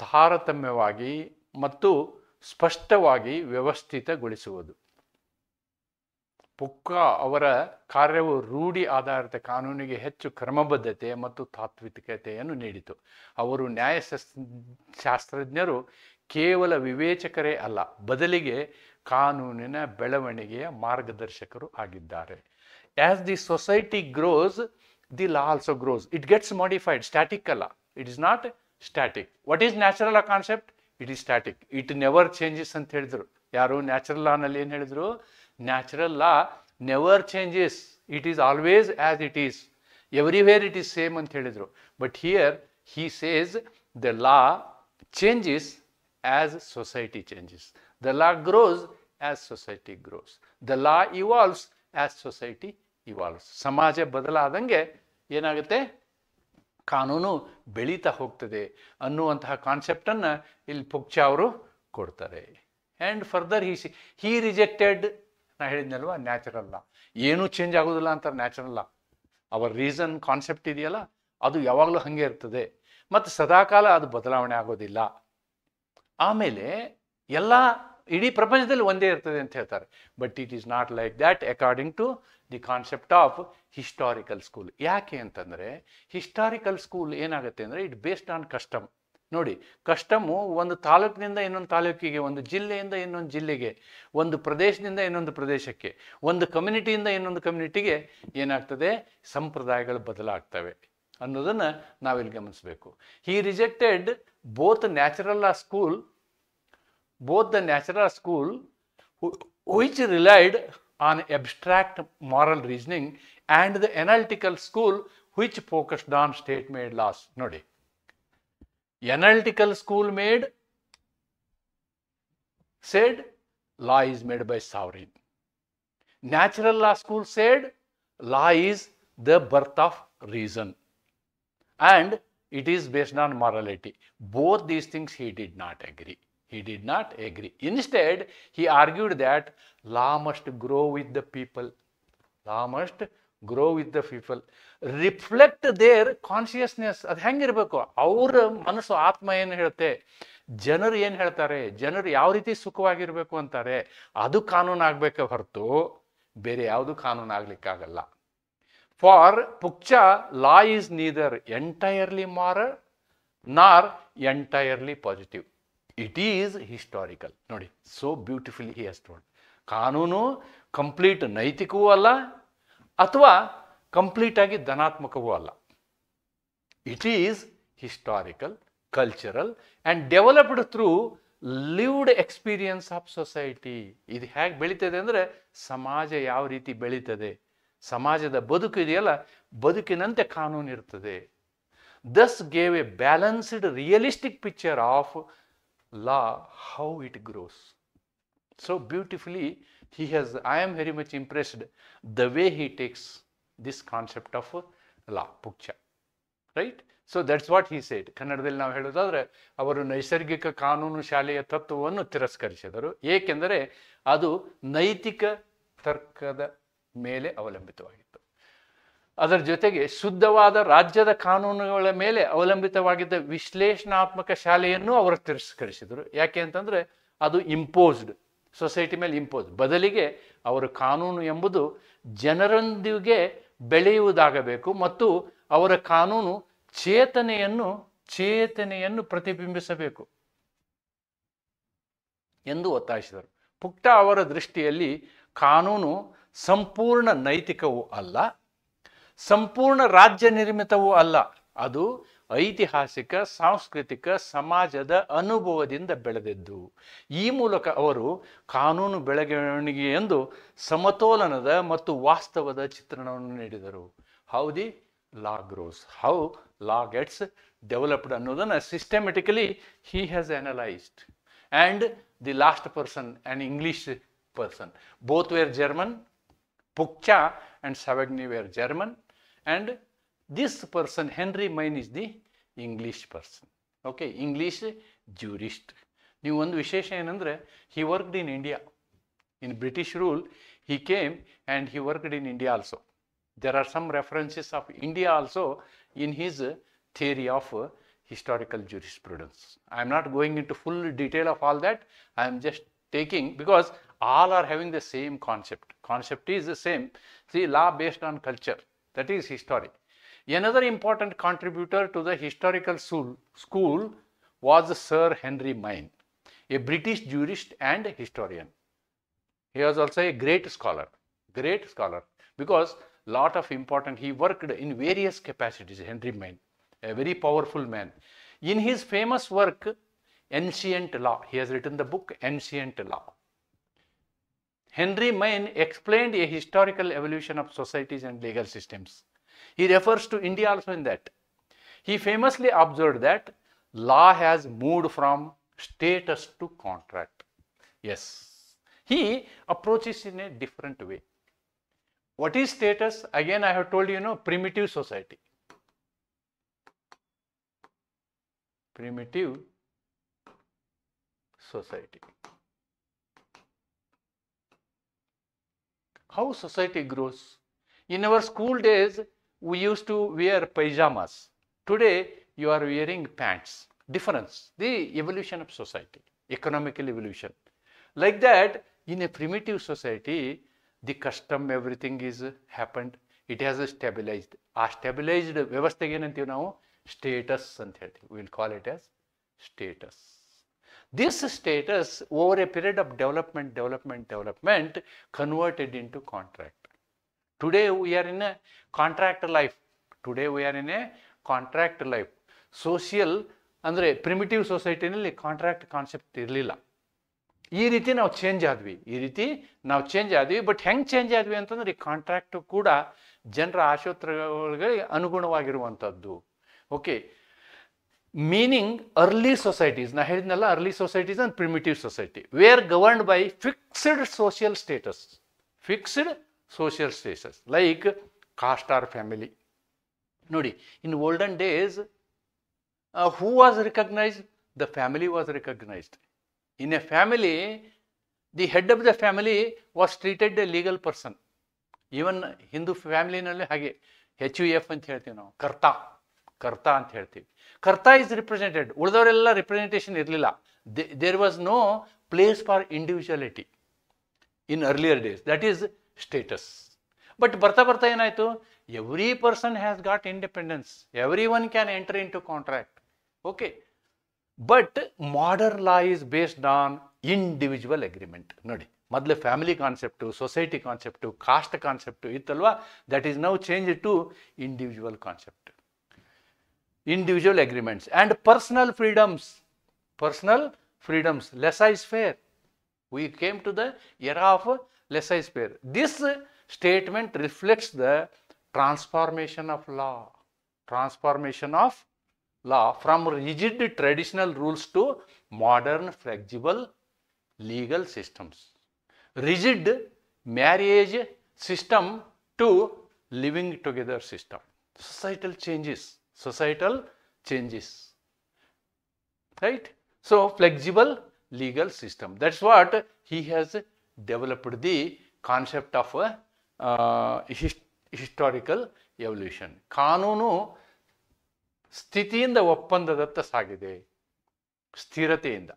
ತಾರತಮ್ಯವಾಗಿ ಮತ್ತು ಸ್ಪಷ್ಟವಾಗಿ ವ್ಯವಸ್ಥಿತಗೊಳಿಸುವುದು. ಪುಕ್ಕಾ ಅವರ ಕಾರ್ಯವು ರೂಢಿ ಆಧಾರಿತ ಕಾನೂನಿಗೆ ಹೆಚ್ಚು ಕ್ರಮಬದ್ಧತೆ ಮತ್ತು ತಾತ್ವಿಕತೆಯನ್ನು ನೀಡಿತು. ಅವರು ನ್ಯಾಯಶಾಸ್ತ್ರಜ್ಞರು ಕೇವಲ ವಿವೇಚಕರೇ ಅಲ್ಲ, ಬದಲಿಗೆ ಕಾನೂನಿನ ಬೆಳವಣಿಗೆಯ ಮಾರ್ಗದರ್ಶಕರು ಆಗಿದ್ದಾರೆ. As the society grows, the law also grows. It gets modified. Static ಅಲ್ಲ, it is not static. What is natural law concept? It is static. It never changes ಅಂತ ಹೇಳಿದ್ರು. ಯಾರು ನ್ಯಾಚುರಲ್ ಲಾನಲ್ಲಿ ಏನು ಹೇಳಿದ್ರು? Natural law never changes, it is always as it is, everywhere it is same ಅಂತ ಹೇಳಿದರು. But here he says the law changes as society changes, the law grows as society grows, the law evolves as society evolves. ಸಮಾಜ ಬದಲಾದಂಗೆ ಏನಾಗುತ್ತೆ, ಕಾನೂನು ಬೆಳೀತಾ ಹೋಗ್ತದೆ ಅನ್ನುವಂತಹ ಕಾನ್ಸೆಪ್ಟನ್ನು ಇಲ್ಲಿ ಪುಕ್ಚಾ ಅವರು ಕೊಡ್ತಾರೆ. ಆ್ಯಂಡ್ ಫರ್ದರ್ ಹಿ ರಿಜೆಕ್ಟೆಡ್, ನಾ ಹೇಳಿದ್ನಲ್ವ, ನ್ಯಾಚುರಲ್ ಲಾ. ಏನೂ ಚೇಂಜ್ ಆಗೋದಿಲ್ಲ ಅಂತಾರೆ ನ್ಯಾಚುರಲ್ ಲಾ. ಅವರ್ ರೀಸನ್ ಕಾನ್ಸೆಪ್ಟ್ ಇದೆಯಲ್ಲ, ಅದು ಯಾವಾಗಲೂ ಹಾಗೆ ಇರ್ತದೆ ಮತ್ತು ಸದಾಕಾಲ ಅದು ಬದಲಾವಣೆ ಆಗೋದಿಲ್ಲ. ಆಮೇಲೆ ಎಲ್ಲ ಇಡೀ ಪ್ರಪಂಚದಲ್ಲಿ ಒಂದೇ ಇರ್ತದೆ ಅಂತ ಹೇಳ್ತಾರೆ. But it is not like that according to the concept of historical school. ಯಾಕೆ ಅಂತಂದರೆ ಹಿಸ್ಟಾರಿಕಲ್ ಸ್ಕೂಲ್ ಏನಾಗುತ್ತೆ ಅಂದರೆ ಇಟ್ ಬೇಸ್ಡ್ ಆನ್ ಕಸ್ಟಮ್. ನೋಡಿ, ಕಸ್ಟಮು ಒಂದು ತಾಲೂಕಿನಿಂದ ಇನ್ನೊಂದು ತಾಲೂಕಿಗೆ, ಒಂದು ಜಿಲ್ಲೆಯಿಂದ ಇನ್ನೊಂದು ಜಿಲ್ಲೆಗೆ, ಒಂದು ಪ್ರದೇಶದಿಂದ ಇನ್ನೊಂದು ಪ್ರದೇಶಕ್ಕೆ, ಒಂದು ಕಮ್ಯುನಿಟಿಯಿಂದ ಇನ್ನೊಂದು ಕಮ್ಯುನಿಟಿಗೆ ಏನಾಗ್ತದೆ, ಸಂಪ್ರದಾಯಗಳು ಬದಲಾಗ್ತವೆ ಅನ್ನೋದನ್ನು ನಾವಿಲ್ಲಿ ಗಮನಿಸಬೇಕು. He rejected both the natural law school which relied on abstract moral reasoning and the analytical school which focused on state-made laws. ನೋಡಿ, analytical school said law is made by sovereign. Natural law school said law is the birth of reason and it is based on morality. Both these things he did not agree. Instead, he argued that law must grow with the people. Reflect their consciousness. ಅದು ಹೆಂಗಿರ್ಬೇಕು, ಅವ್ರ ಮನಸ್ಸು, ಆತ್ಮ ಏನು ಹೇಳುತ್ತೆ, ಜನರು ಏನು ಹೇಳ್ತಾರೆ, ಜನರು ಯಾವ ರೀತಿ ಸುಖವಾಗಿರ್ಬೇಕು ಅಂತಾರೆ, ಅದು ಕಾನೂನು ಆಗಬೇಕೆ ಹೊರತು ಬೇರೆ ಯಾವುದು ಕಾನೂನು ಆಗ್ಲಿಕ್ಕಾಗಲ್ಲ. For Pukcha, law is neither entirely moral nor entirely positive. It is historical. ನೋಡಿ, so beautifully he has told. ಕಾನೂನು ಕಂಪ್ಲೀಟ್ ನೈತಿಕವೂ ಅಲ್ಲ ಅಥವಾ ಕಂಪ್ಲೀಟ್ ಆಗಿ ಧನಾತ್ಮಕವೂ ಅಲ್ಲ. It is historical, cultural and developed through lived experience of society. ಇದು ಹೇಗೆ ಬೆಳೀತದೆ ಅಂದರೆ ಸಮಾಜ ಯಾವ ರೀತಿ ಬೆಳೀತದೆ, ಸಮಾಜದ ಬದುಕು ಇದೆಯಲ್ಲ, ಬದುಕಿನಂತೆ ಕಾನೂನು ಇರ್ತದೆ. Thus gave a balanced realistic picture of law, how it grows. So beautifully I am very much impressed the way he takes this concept of law, Pukcha, right? So that's what he said. ಕನ್ನಡದಲ್ಲಿ ನಾವು ಹೇಳೋದಾದ್ರೆ ಅವರು ನೈಸರ್ಗಿಕ ಕಾನೂನು ಶಾಲೆಯ ತತ್ವವನ್ನು ತಿರಸ್ಕರಿಸಿದರು. ಏಕೆಂದರೆ ಅದು ನೈತಿಕ ತರ್ಕದ ಮೇಲೆ ಅವಲಂಬಿತವಾಗಿತ್ತು. ಅದರ ಜೊತೆಗೆ ಶುದ್ಧವಾದ ರಾಜ್ಯದ ಕಾನೂನುಗಳ ಮೇಲೆ ಅವಲಂಬಿತವಾಗಿದ್ದ ವಿಶ್ಲೇಷಣಾತ್ಮಕ ಶಾಲೆಯನ್ನು ಅವರು ತಿರಸ್ಕರಿಸಿದರು. ಯಾಕೆ ಅಂತಂದರೆ ಅದು ಇಂಪೋಸ್ಡ್, ಸೊಸೈಟಿ ಮೇಲೆ ಇಂಪೋಸ್. ಬದಲಿಗೆ ಅವರ ಕಾನೂನು ಎಂಬುದು ಜನರೊಂದಿಗೆ ಬೆಳೆಯುವುದಾಗಬೇಕು ಮತ್ತು ಅವರ ಕಾನೂನು ಚೇತನೆಯನ್ನು ಪ್ರತಿಬಿಂಬಿಸಬೇಕು ಎಂದು ಒತ್ತಾಯಿಸಿದರು. ಪುಕ್ಟಾ ಅವರ ದೃಷ್ಟಿಯಲ್ಲಿ ಕಾನೂನು ಸಂಪೂರ್ಣ ನೈತಿಕವೂ ಅಲ್ಲ, ಸಂಪೂರ್ಣ ರಾಜ್ಯ ನಿರ್ಮಿತವೂ ಅಲ್ಲ. ಅದು ಐತಿಹಾಸಿಕ, ಸಾಂಸ್ಕೃತಿಕ, ಸಮಾಜದ ಅನುಭವದಿಂದ ಬೆಳೆದದ್ದು. ಈ ಮೂಲಕ ಅವರು ಕಾನೂನು ಬೆಳವಣಿಗೆ ಎಂದು ಸಮತೋಲನದ ಮತ್ತು ವಾಸ್ತವದ ಚಿತ್ರಣವನ್ನು ನೀಡಿದರು. How the law grows, how law gets developed ಅನ್ನೋದನ್ನು systematically he has analysed. And the last person, an English person, both were German. Pukcha and Savagny were German, and this person, Henry Maine, is the English person. Okay, English jurist. ನೀವು ಒಂದು ವಿಶೇಷ ಏನಂದರೆ, he worked in India. In British rule, he came and he worked in India also. There are some references of India also in his theory of historical jurisprudence. I am not going into full detail of all that. I am just taking, because all are having the same concept. Concept is the same. See, law based on culture, that is history. Another important contributor to the historical school was Sir Henry Maine, a British jurist and historian. He was also a great scholar, because lot of important, he worked in various capacities. Henry Maine, a very powerful man. In his famous work, Ancient Law, he has written the book Ancient Law. Henry Maine explained a historical evolution of societies and legal systems. He refers to India also in that. He famously observed that law has moved from status to contract. Yes, he approaches in a different way. What is status? Again, I have told you, primitive society. Primitive society. How society grows? In our school days, we used to wear pajamas. Today, you are wearing pants. Difference, the evolution of society, economical evolution. Like that, in a primitive society, the custom, everything is happened. It has stabilized. A stabilized ವ್ಯವಸ್ಥೆಗೆ ಏನಂತೀವಿ ನಾವು status ಅಂತ ಹೇಳ್ತೀವಿ. We will call it as status. This status over a period of development converted into contract. Today we are in a contract life. Social ಅಂದರೆ primitive ಸೊಸೈಟಿನಲ್ಲಿ contract concept ಇರಲಿಲ್ಲ. ಈ ರೀತಿ ನಾವು ಚೇಂಜ್ ಆದ್ವಿ. ಬಟ್ ಹೆಂಗೆ ಚೇಂಜ್ ಆದ್ವಿ ಅಂತಂದ್ರೆ ಈ ಕಾಂಟ್ರಾಕ್ಟ್ ಕೂಡ ಜನರ ಆಶೋತ್ತರಗಳಿಗೆ ಅನುಗುಣವಾಗಿರುವಂಥದ್ದು. ಓಕೆ, ಮೀನಿಂಗ್ ಅರ್ಲಿ ಸೊಸೈಟೀಸ್, ನಾ ಹೇಳಿದ್ನಲ್ಲ, early societies and primitive society were governed by fixed social status like caste or family. ನೋಡಿ, in olden days who was recognized? The family was recognized. In a family, the head of the family was treated a legal person. Even Hindu family nalli hage HUF ಅಂತ ಹೇಳ್ತೀವಿ ನಾವು, ಕರ್ತ ಅಂತ ಹೇಳ್ತೀವಿ. ಕರ್ತ is represented. ಉಳಿದವರೆಲ್ಲ representation ಇರಲಿಲ್ಲ. There was no place for individuality in earlier days. That is status. But ಬರ್ತಾ ಏನಾಯ್ತು? Every person has got independence. Everyone can enter into contract. Okay, but modern law is based on individual agreement. ನೋಡಿ, ಮೊದಲು family concept, society concept, caste concept ಇತ್ತಲ್ವಾ, that is now change to individual concept. Individual agreements and personal freedoms. laissez-faire. We came to the era of laissez-faire. This statement reflects the transformation of law from rigid traditional rules to modern flexible legal systems. Rigid marriage system to living together system. Societal changes. Right? So flexible legal system. That's what he has developed the concept of historical evolution. ಕಾನೂನು ಸ್ಥಿತಿಯಿಂದ ಒಪ್ಪಂದದತ್ತ ಸಾಗಿದೆ, ಸ್ಥಿರತೆಯಿಂದ.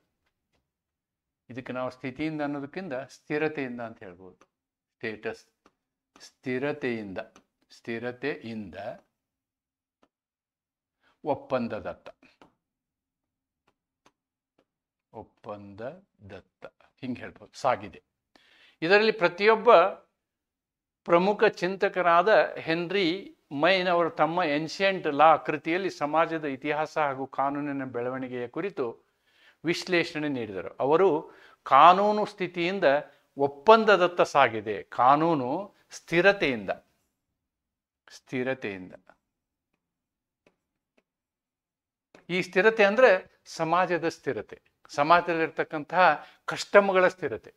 ಇದಕ್ಕೆ ನಾವು ಸ್ಥಿತಿಯಿಂದ ಅನ್ನೋದಕ್ಕಿಂತ ಸ್ಥಿರತೆಯಿಂದ ಅಂತ ಹೇಳ್ಬೋದು. Status, ಸ್ಥಿರತೆಯಿಂದ ಒಪ್ಪಂದದತ್ತ ಹಿಂಗೆ ಹೇಳ್ಬೋದು, ಸಾಗಿದೆ. ಇದರಲ್ಲಿ ಪ್ರತಿಯೊಬ್ಬ ಪ್ರಮುಖ ಚಿಂತಕರಾದ ಹೆನ್ರಿ ಮೈನ್ ಅವರು ತಮ್ಮ ಏನ್ಷಿಯಂಟ್ ಲಾ ಕೃತಿಯಲ್ಲಿ ಸಮಾಜದ ಇತಿಹಾಸ ಹಾಗೂ ಕಾನೂನಿನ ಬೆಳವಣಿಗೆಯ ಕುರಿತು ವಿಶ್ಲೇಷಣೆ ನೀಡಿದರು. ಅವರು ಕಾನೂನು ಸ್ಥಿತಿಯಿಂದ ಒಪ್ಪಂದದತ್ತ ಸಾಗಿದೆ, ಕಾನೂನು ಸ್ಥಿರತೆಯಿಂದ. ಈ ಸ್ಥಿರತೆ ಅಂದರೆ ಸಮಾಜದ ಸ್ಥಿರತೆ, ಸಮಾಜದಲ್ಲಿರ್ತಕ್ಕಂತಹ ಕಸ್ಟಮ್ಗಳ ಸ್ಥಿರತೆ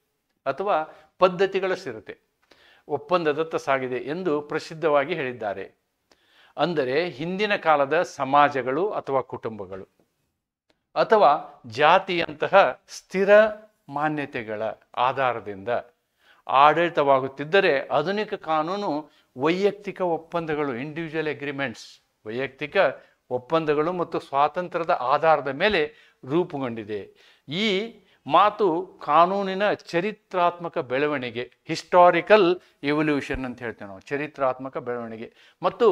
ಅಥವಾ ಪದ್ಧತಿಗಳ ಸ್ಥಿರತೆ ಒಪ್ಪಂದದತ್ತ ಸಾಗಿದೆ ಎಂದು ಪ್ರಸಿದ್ಧವಾಗಿ ಹೇಳಿದ್ದಾರೆ. ಅಂದರೆ ಹಿಂದಿನ ಕಾಲದ ಸಮಾಜಗಳು ಅಥವಾ ಕುಟುಂಬಗಳು ಅಥವಾ ಜಾತಿಯಂತಹ ಸ್ಥಿರ ಮಾನ್ಯತೆಗಳ ಆಧಾರದಿಂದ ಆಡಳಿತವಾಗುತ್ತಿದ್ದರೆ, ಆಧುನಿಕ ಕಾನೂನು ವೈಯಕ್ತಿಕ ಒಪ್ಪಂದಗಳು, ಇಂಡಿವಿಜುವಲ್ ಅಗ್ರಿಮೆಂಟ್ಸ್, ವೈಯಕ್ತಿಕ ಒಪ್ಪಂದಗಳು ಮತ್ತು ಸ್ವಾತಂತ್ರ್ಯದ ಆಧಾರದ ಮೇಲೆ ರೂಪುಗೊಂಡಿದೆ. ಈ ಮಾತು ಕಾನೂನಿನ ಚರಿತ್ರಾತ್ಮಕ ಬೆಳವಣಿಗೆ, ಹಿಸ್ಟಾರಿಕಲ್ ಎವಲ್ಯೂಷನ್ ಅಂತ ಹೇಳ್ತೇವೆ ನಾವು, ಚರಿತ್ರಾತ್ಮಕ ಬೆಳವಣಿಗೆ ಮತ್ತು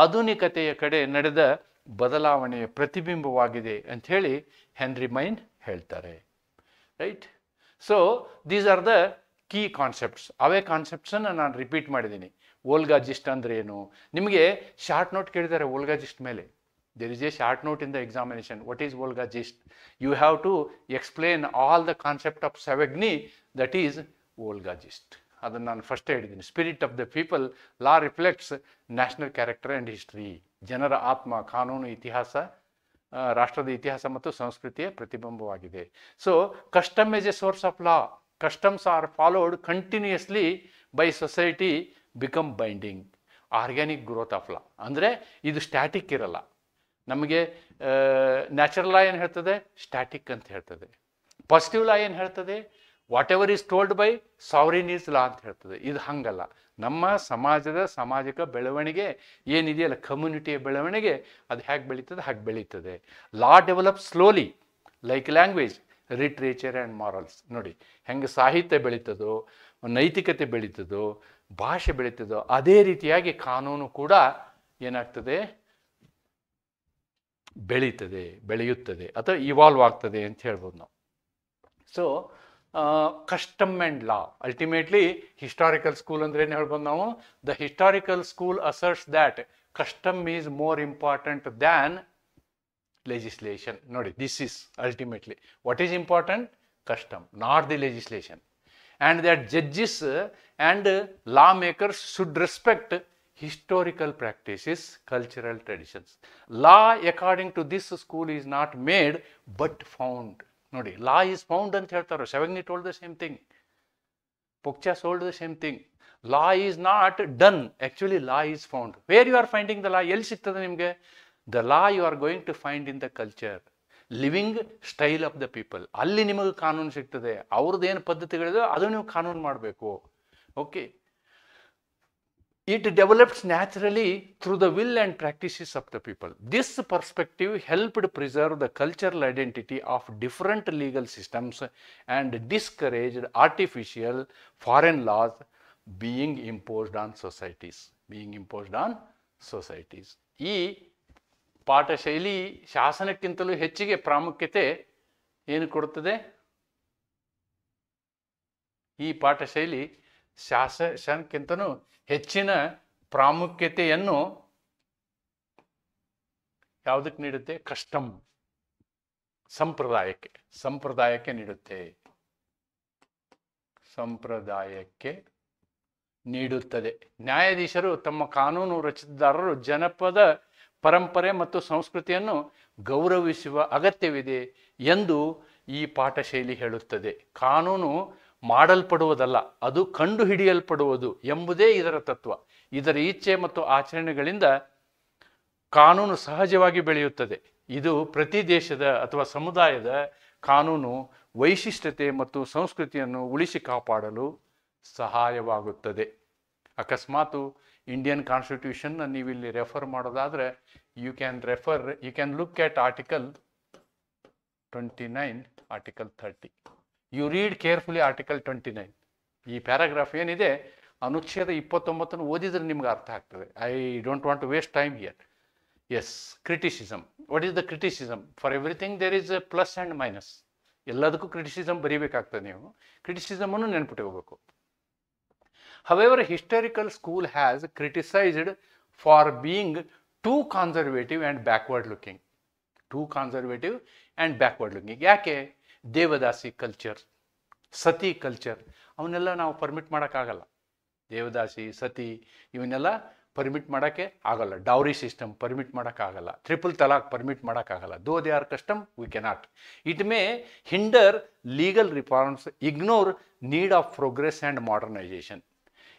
ಆಧುನಿಕತೆಯ ಕಡೆ ನಡೆದ ಬದಲಾವಣೆಯ ಪ್ರತಿಬಿಂಬವಾಗಿದೆ ಅಂಥೇಳಿ ಹೆನ್ರಿ ಮೈನ್ ಹೇಳ್ತಾರೆ. Right? So these are the key concepts. ಅವೇ ಕಾನ್ಸೆಪ್ಟ್ಸನ್ನು ನಾನು ರಿಪೀಟ್ ಮಾಡಿದ್ದೀನಿ. ವೋಲ್ಗಾಜಿಸ್ಟ್ ಅಂದ್ರೆ ಏನು? ನಿಮಗೆ ಶಾರ್ಟ್ ನೋಟ್ ಕೇಳಿದ್ದಾರೆ ವೋಲ್ಗಾಜಿಸ್ಟ್ ಮೇಲೆ. There is a short note in the examination. What is Volgagist? You have to explain all the concept of Savagny, that is Volgagist. ಅದನ್ನು ನಾನು ಫಸ್ಟ್ ಹೇಳಿದ್ದೀನಿ. Spirit of the people, law reflects national character and history. ಜನರ ಆತ್ಮ, ಕಾನೂನು, ಇತಿಹಾಸ, ರಾಷ್ಟ್ರದ ಇತಿಹಾಸ ಮತ್ತು ಸಂಸ್ಕೃತಿಯ ಪ್ರತಿಬಿಂಬವಾಗಿದೆ. So custom is a source of law. Customs are followed continuously by society become binding. Organic growth of law ಅಂದರೆ ಇದು ಸ್ಟ್ಯಾಟಿಕ್ ಇರಲ್ಲ. ನಮಗೆ ನ್ಯಾಚುರಲ್ ಲಾ ಏನು ಹೇಳ್ತದೆ? ಸ್ಟ್ಯಾಟಿಕ್ ಅಂತ ಹೇಳ್ತದೆ. ಪಾಸಿಟಿವ್ ಲಾ ಏನು ಹೇಳ್ತದೆ? What ever is told by sovereign is ಲಾ ಅಂತ ಹೇಳ್ತದೆ. ಇದು ಹಂಗಲ್ಲ. ನಮ್ಮ ಸಮಾಜದ ಸಾಮಾಜಿಕ ಬೆಳವಣಿಗೆ ಏನಿದೆಯಲ್ಲ, ಕಮ್ಯುನಿಟಿಯ ಬೆಳವಣಿಗೆ, ಅದು ಹೇಗೆ ಬೆಳೀತದೆ ಹಾಗೆ ಬೆಳೀತದೆ. Law develop slowly like language, literature and morals. ನೋಡಿ ಹೆಂಗೆ ಸಾಹಿತ್ಯ ಬೆಳೀತದೋ, ನೈತಿಕತೆ ಬೆಳೀತದೋ, ಭಾಷೆ ಬೆಳೀತದೋ, ಅದೇ ರೀತಿಯಾಗಿ ಕಾನೂನು ಕೂಡ ಏನಾಗ್ತದೆ? ಬೆಳೆಯುತ್ತದೆ ಅಥವಾ ಇವಾಲ್ವ್ ಆಗ್ತದೆ ಅಂತ ಹೇಳ್ಬೋದು ನಾವು. So custom and law, ultimately historical school ಅಂದ್ರೆ ಏನು ಹೇಳ್ಬೋದು ನಾವು? The historical school asserts that custom is more important than legislation. ನೋಡಿ, this is ultimately what is important? Custom, not the legislation. And that judges and law makers should respect historical practices, cultural traditions. Law according to this school is not made but found. ನೋಡಿ, law is found ಅಂತ ಹೇಳ್ತಾರೆ. Savagny told the same thing. Pokcha told the same thing. Law is not done. Actually, law is found. Where you are finding the law? ಎಲ್ಲಿ ಸಿಗ್ತದೆ ನಿಮಗೆ? The law you are going to find in the culture, living style of the people. ಅಲ್ಲಿ ನಿಮಗೆ ಕಾನೂನು ಸಿಗ್ತದೆ. ಅವ್ರದ್ದು ಏನು ಪದ್ಧತಿಗಳಿದೆ ಅದು ನೀವು ಕಾನೂನು ಮಾಡಬೇಕು. Okay. It develops naturally through the will and practices of the people. This perspective helped preserve the cultural identity of different legal systems and discouraged artificial foreign laws being imposed on societies. ಈ ಪಾಠ ಶೈಲಿ ಶಾಸನಕ್ಕಿಂತಲೂ ಹೆಚ್ಚಿಗೆ ಪ್ರಾಮುಖ್ಯತೆ ಏನು ಕೊಡುತ್ತದೆ? ಈ ಪಾಠ ಶೈಲಿ ಶಾಸನಕ್ಕಿಂತನೂ ಹೆಚ್ಚಿನ ಪ್ರಾಮುಖ್ಯತೆಯನ್ನು ಯಾವುದಕ್ಕೆ ನೀಡುತ್ತೆ? ಕಸ್ಟಮ್, ಸಂಪ್ರದಾಯಕ್ಕೆ ನೀಡುತ್ತೆ. ನ್ಯಾಯಾಧೀಶರು ತಮ್ಮ ಕಾನೂನು ರಚಿತದಾರರು ಜನಪದ ಪರಂಪರೆ ಮತ್ತು ಸಂಸ್ಕೃತಿಯನ್ನು ಗೌರವಿಸುವ ಅಗತ್ಯವಿದೆ ಎಂದು ಈ ಪಾಠ ಶೈಲಿ ಹೇಳುತ್ತದೆ. ಕಾನೂನು ಮಾಡಲ್ಪಡುವುದಲ್ಲ, ಅದು ಕಂಡುಹಿಡಿಯಲ್ಪಡುವುದು ಎಂಬುದೇ ಇದರ ತತ್ವ. ಇದರ ಇಚ್ಛೆ ಮತ್ತು ಆಚರಣೆಗಳಿಂದ ಕಾನೂನು ಸಹಜವಾಗಿ ಬೆಳೆಯುತ್ತದೆ. ಇದು ಪ್ರತಿ ದೇಶದ ಅಥವಾ ಸಮುದಾಯದ ಕಾನೂನು ವೈಶಿಷ್ಟ್ಯತೆ ಮತ್ತು ಸಂಸ್ಕೃತಿಯನ್ನು ಉಳಿಸಿ ಕಾಪಾಡಲು ಸಹಾಯವಾಗುತ್ತದೆ. ಅಕಸ್ಮಾತ್ ಇಂಡಿಯನ್ ಕಾನ್ಸ್ಟಿಟ್ಯೂಷನ್ ನೀವಿಲ್ಲಿ ರೆಫರ್ ಮಾಡೋದಾದರೆ you can look at article 29, article 30. You read carefully article 29. ಈ ಪ್ಯಾರಾಗ್ರಾಫ್ ಏನಿದೆ, ಅನುಚ್ಛೇದ 29 ಓದಿದ್ರೆ ನಿಮ್ಗೆ ಅರ್ಥ ಆಗ್ತದೆ. I don't want to waste time here. Yes, criticism. What is the criticism? For everything there is a plus and minus. ಎಲ್ಲದಕ್ಕೂ criticism ಬರೀಬೇಕಾಗ್ತದೆ. ನೀವು ಕ್ರಿಟಿಸಿಸಮನ್ನು ನೆನ್ಪಿಟ್ಕೋಬೇಕು. However, historical school has criticized for being too conservative and backward looking. ಯಾಕೆ? ದೇವದಾಸಿ culture, ಸತಿ culture, ಅವನ್ನೆಲ್ಲ ನಾವು permit ಮಾಡೋಕ್ಕಾಗಲ್ಲ. ದೇವದಾಸಿ, ಸತಿ ಇವನ್ನೆಲ್ಲ ಪರ್ಮಿಟ್ ಮಾಡೋಕ್ಕೆ ಆಗಲ್ಲ. ಡೌರಿ ಸಿಸ್ಟಮ್ ಪರ್ಮಿಟ್ ಮಾಡೋಕ್ಕಾಗಲ್ಲ. ಟ್ರಿಪಲ್ ತಲಾಕ್ ಪರ್ಮಿಟ್ ಮಾಡೋಕ್ಕಾಗಲ್ಲ. Though they are custom, we cannot. It may hinder legal reforms, ignore need of progress and modernisation.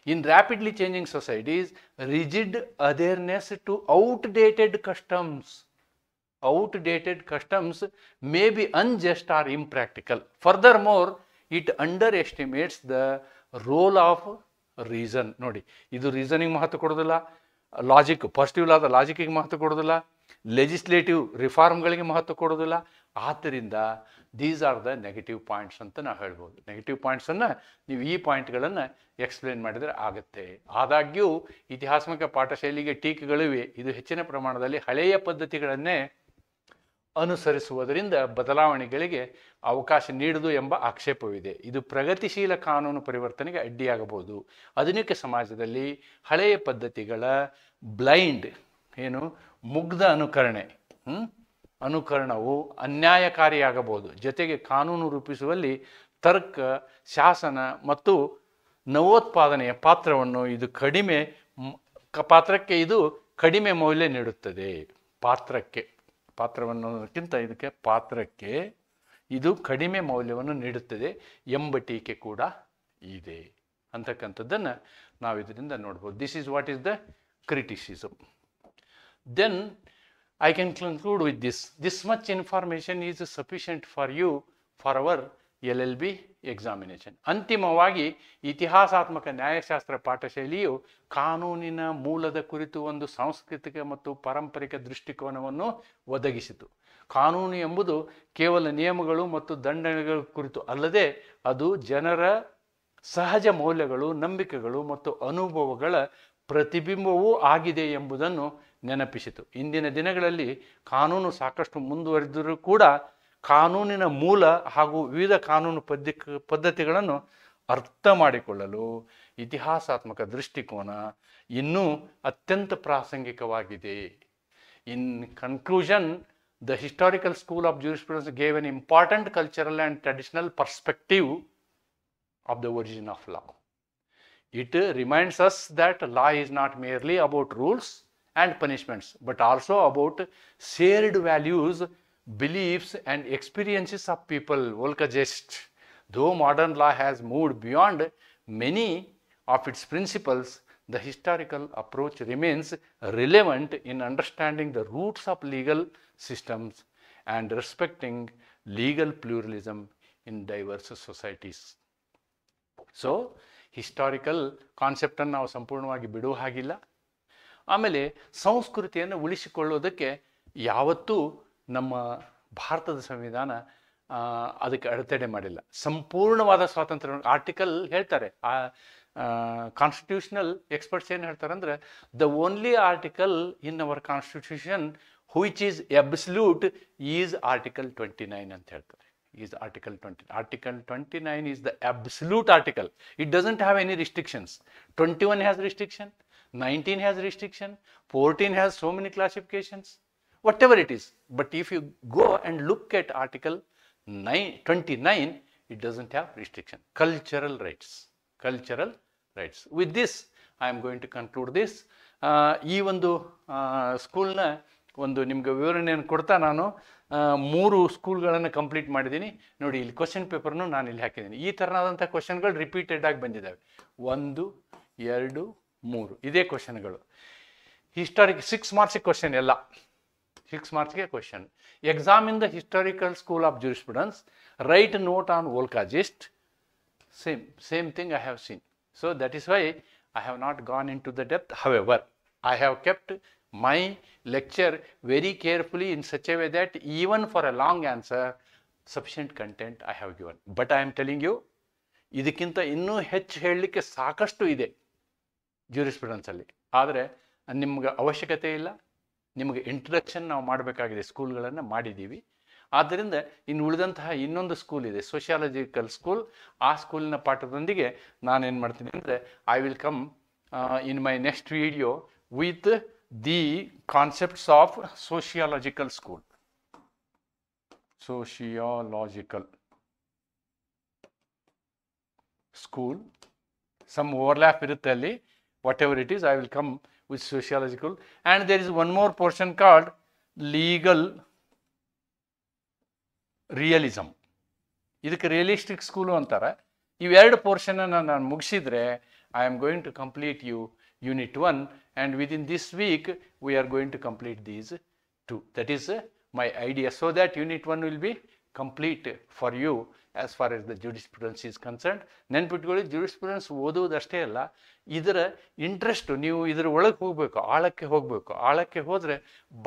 In rapidly changing societies, rigid adherence to outdated customs may be unjust or impractical. Furthermore, it underestimates the role of reason. ನೋಡಿ, ಇದು reasoning ಮಹತ್ವ ಕೊಡೋದಿಲ್ಲ. Logic, positive ಲಾದ ಲಾಜಿಕ್ಕಿಗೆ ಮಹತ್ವ ಕೊಡೋದಿಲ್ಲ. Legislative ರಿಫಾರ್ಮ್ಗಳಿಗೆ ಮಹತ್ವ ಕೊಡೋದಿಲ್ಲ. ಆದ್ದರಿಂದ these are the negative points ಅಂತ ನಾವು ಹೇಳ್ಬೋದು. ನೆಗೆಟಿವ್ ಪಾಯಿಂಟ್ಸನ್ನು ನೀವು ಈ ಪಾಯಿಂಟ್ಗಳನ್ನು ಎಕ್ಸ್ಪ್ಲೇನ್ ಮಾಡಿದರೆ ಆಗುತ್ತೆ. ಆದಾಗ್ಯೂ ಇತಿಹಾಸಾತ್ಮಕ ಪಾಠ ಶೈಲಿಗೆ ಟೀಕೆಗಳಿವೆ. ಇದು ಹೆಚ್ಚಿನ ಪ್ರಮಾಣದಲ್ಲಿ ಹಳೆಯ ಪದ್ಧತಿಗಳನ್ನೇ ಅನುಸರಿಸುವುದರಿಂದ ಬದಲಾವಣೆಗಳಿಗೆ ಅವಕಾಶ ನೀಡುವುದು ಎಂಬ ಆಕ್ಷೇಪವಿದೆ. ಇದು ಪ್ರಗತಿಶೀಲ ಕಾನೂನು ಪರಿವರ್ತನೆಗೆ ಅಡ್ಡಿಯಾಗಬಹುದು. ಆಧುನಿಕ ಸಮಾಜದಲ್ಲಿ ಹಳೆಯ ಪದ್ಧತಿಗಳ ಬ್ಲೈಂಡ್ ಮುಗ್ಧ ಅನುಕರಣವು ಅನ್ಯಾಯಕಾರಿಯಾಗಬಹುದು. ಜೊತೆಗೆ ಕಾನೂನು ರೂಪಿಸುವಲ್ಲಿ ತರ್ಕ, ಶಾಸನ ಮತ್ತು ನವೋತ್ಪಾದನೆಯ ಪಾತ್ರಕ್ಕೆ ಇದು ಕಡಿಮೆ ಮೌಲ್ಯ ನೀಡುತ್ತದೆ. ಪಾತ್ರಕ್ಕೆ ಇದು ಕಡಿಮೆ ಮೌಲ್ಯವನ್ನು ನೀಡುತ್ತದೆ ಎಂಬ ಟೀಕೆ ಕೂಡ ಇದೆ. ಅಂತಕ್ಕಂಥದ್ದನ್ನು ನಾವು ಇದರಿಂದ ನೋಡ್ಬೋದು. This is what is the criticism. Then I can conclude with this. This much information is sufficient for you for our LLB examination. ಅಂತಿಮವಾಗಿ ಇತಿಹಾಸಾತ್ಮಕ ನ್ಯಾಯಶಾಸ್ತ್ರ ಪಾಠಶೈಲಿಯು ಕಾನೂನಿನ ಮೂಲದ ಕುರಿತು ಒಂದು ಸಾಂಸ್ಕೃತಿಕ ಮತ್ತು ಪಾರಂಪರಿಕ ದೃಷ್ಟಿಕೋನವನ್ನು ಒದಗಿಸಿತು. ಕಾನೂನು ಎಂಬುದು ಕೇವಲ ನಿಯಮಗಳು ಮತ್ತು ದಂಡನೆಗಳ ಕುರಿತು ಅಲ್ಲದೆ ಅದು ಜನರ ಸಹಜ ಮೌಲ್ಯಗಳು, ನಂಬಿಕೆಗಳು ಮತ್ತು ಅನುಭವಗಳ ಪ್ರತಿಬಿಂಬವೂ ಆಗಿದೆ ಎಂಬುದನ್ನು ನೆನಪಿಸಿತು. ಇಂದಿನ ದಿನಗಳಲ್ಲಿ ಕಾನೂನು ಸಾಕಷ್ಟು ಮುಂದುವರೆದರೂ ಕೂಡ ಕಾನೂನಿನ ಮೂಲ ಹಾಗೂ ವಿವಿಧ ಕಾನೂನು ಪದ್ಧತಿಗಳನ್ನು ಅರ್ಥ ಮಾಡಿಕೊಳ್ಳಲು ಇತಿಹಾಸಾತ್ಮಕ ದೃಷ್ಟಿಕೋನ ಇನ್ನೂ ಅತ್ಯಂತ ಪ್ರಾಸಂಗಿಕವಾಗಿದೆ. ಇನ್ conclusion, the historical school of jurisprudence gave an important cultural and traditional perspective of the origin of law. It reminds us that law is not merely about rules and punishments, but also about shared values, beliefs, and experiences of people. Volker just, though modern law has moved beyond many of its principles, the historical approach remains relevant in understanding the roots of legal systems and respecting legal pluralism in diverse societies. So, historical ಕಾನ್ಸೆಪ್ಟನ್ನು ನಾವು ಸಂಪೂರ್ಣವಾಗಿ ಬಿಡುವ ಹಾಗಿಲ್ಲ. ಆಮೇಲೆ ಸಂಸ್ಕೃತಿಯನ್ನು ಉಳಿಸಿಕೊಳ್ಳೋದಕ್ಕೆ ಯಾವತ್ತೂ ನಮ್ಮ ಭಾರತದ ಸಂವಿಧಾನ ಅದಕ್ಕೆ ಅಡೆತಡೆ ಮಾಡಿಲ್ಲ. ಸಂಪೂರ್ಣವಾದ ಸ್ವಾತಂತ್ರ್ಯ ಆರ್ಟಿಕಲ್ ಹೇಳ್ತಾರೆ, ಕಾನ್ಸ್ಟಿಟ್ಯೂಷನಲ್ ಎಕ್ಸ್ಪರ್ಟ್ಸ್ ಏನು ಹೇಳ್ತಾರೆ ಅಂದರೆ, the only article in our constitution which is absolute is Article 29 ಅಂತ ಹೇಳ್ತಾರೆ. Is Article 20. Article 29 is the absolute article. It doesn't have any restrictions. 21 has restriction, 19 has restriction, 14 has so many classifications, whatever it is. But if you go and look at Article 29, it doesn't have restriction. Cultural rights. Cultural rights. With this, I am going to conclude this. ಈ ಒಂದು ಸ್ಕೂಲ್ನ ಒಂದು ನಿಮ್ಗೆ ವಿವರಣೆಯನ್ನು ಕೊಡ್ತಾ ನಾನು 3 ಸ್ಕೂಲ್ಗಳನ್ನು complete ಮಾಡಿದ್ದೀನಿ. ನೋಡಿ, ಇಲ್ಲಿ ಕ್ವಶನ್ ಪೇಪರ್ನು ನಾನು ಇಲ್ಲಿ ಹಾಕಿದ್ದೀನಿ. ಈ ಥರನಾದಂಥ ಕ್ವಶನ್ಗಳು ರಿಪೀಟೆಡ್ ಆಗಿ ಬಂದಿದ್ದಾವೆ. 1, 2, 3 ಇದೇ ಕ್ವಶನ್ಗಳು. ಹಿಸ್ಟಾರಿಕ್ 6 ಮಾರ್ಕ್ಸಿಗೆ ಕ್ವಶನ್ ಎಲ್ಲ 6 ಮಾರ್ಕ್ಸ್ಗೆ question. Examine the historical school of jurisprudence, write note on Volksgeist. Same thing I have seen. So that is why I have not gone into the depth. However, I have kept my lecture very carefully in such a way that even for a long answer, sufficient content I have given. But I am telling you, ಇದಕ್ಕಿಂತ ಇನ್ನೂ ಹೆಚ್ಚು ಹೇಳಲಿಕ್ಕೆ ಸಾಕಷ್ಟು ಇದೆ ಜ್ಯೂರಿಸ್ಪ್ರುಡೆನ್ಸಲ್ಲಿ. ಆದರೆ ನಿಮ್ಗೆ ಅವಶ್ಯಕತೆ ಇಲ್ಲ. ನಿಮಗೆ ಇಂಟ್ರಡಕ್ಷನ್ ನಾವು ಮಾಡಬೇಕಾಗಿದೆ, ಸ್ಕೂಲ್ಗಳನ್ನು ಮಾಡಿದ್ದೀವಿ. ಆದ್ದರಿಂದ ಇನ್ನು ಉಳಿದಂತಹ ಇನ್ನೊಂದು ಸ್ಕೂಲ್ ಇದೆ, ಸೋಷಿಯಾಲಜಿಕಲ್ ಸ್ಕೂಲ್. ಆ ಸ್ಕೂಲಿನ ಪಾಠದೊಂದಿಗೆ ನಾನೇನು ಮಾಡ್ತೀನಿ ಅಂದರೆ, I will come in my next video with the concepts of sociological school. Sociological school. Some overlap irutte alli. Whatever it is, I will come with sociological. And there is one more portion called legal realism. ಇದಕ್ಕೆ realistic school ಅಂತಾರೆ. ಇವೆರಡು ಪೋರ್ಷನನ್ನು ನಾನು ಮುಗಿಸಿದ್ರೆ, I am going to complete you Unit 1, and within this week we are going to complete these 2. That is my idea, so that Unit 1 will be complete for you as far as the jurisprudence is concerned. ನೆನ್ಪಿಟ್ಕೊಳ್ಳಿ, jurisprudence ಓದುವುದಷ್ಟೇ ಅಲ್ಲ, ಇದರ interest, ನೀವು ಇದರ ಒಳಗೆ ಹೋಗಬೇಕು, ಆಳಕ್ಕೆ ಹೋಗಬೇಕು. ಆಳಕ್ಕೆ ಹೋದರೆ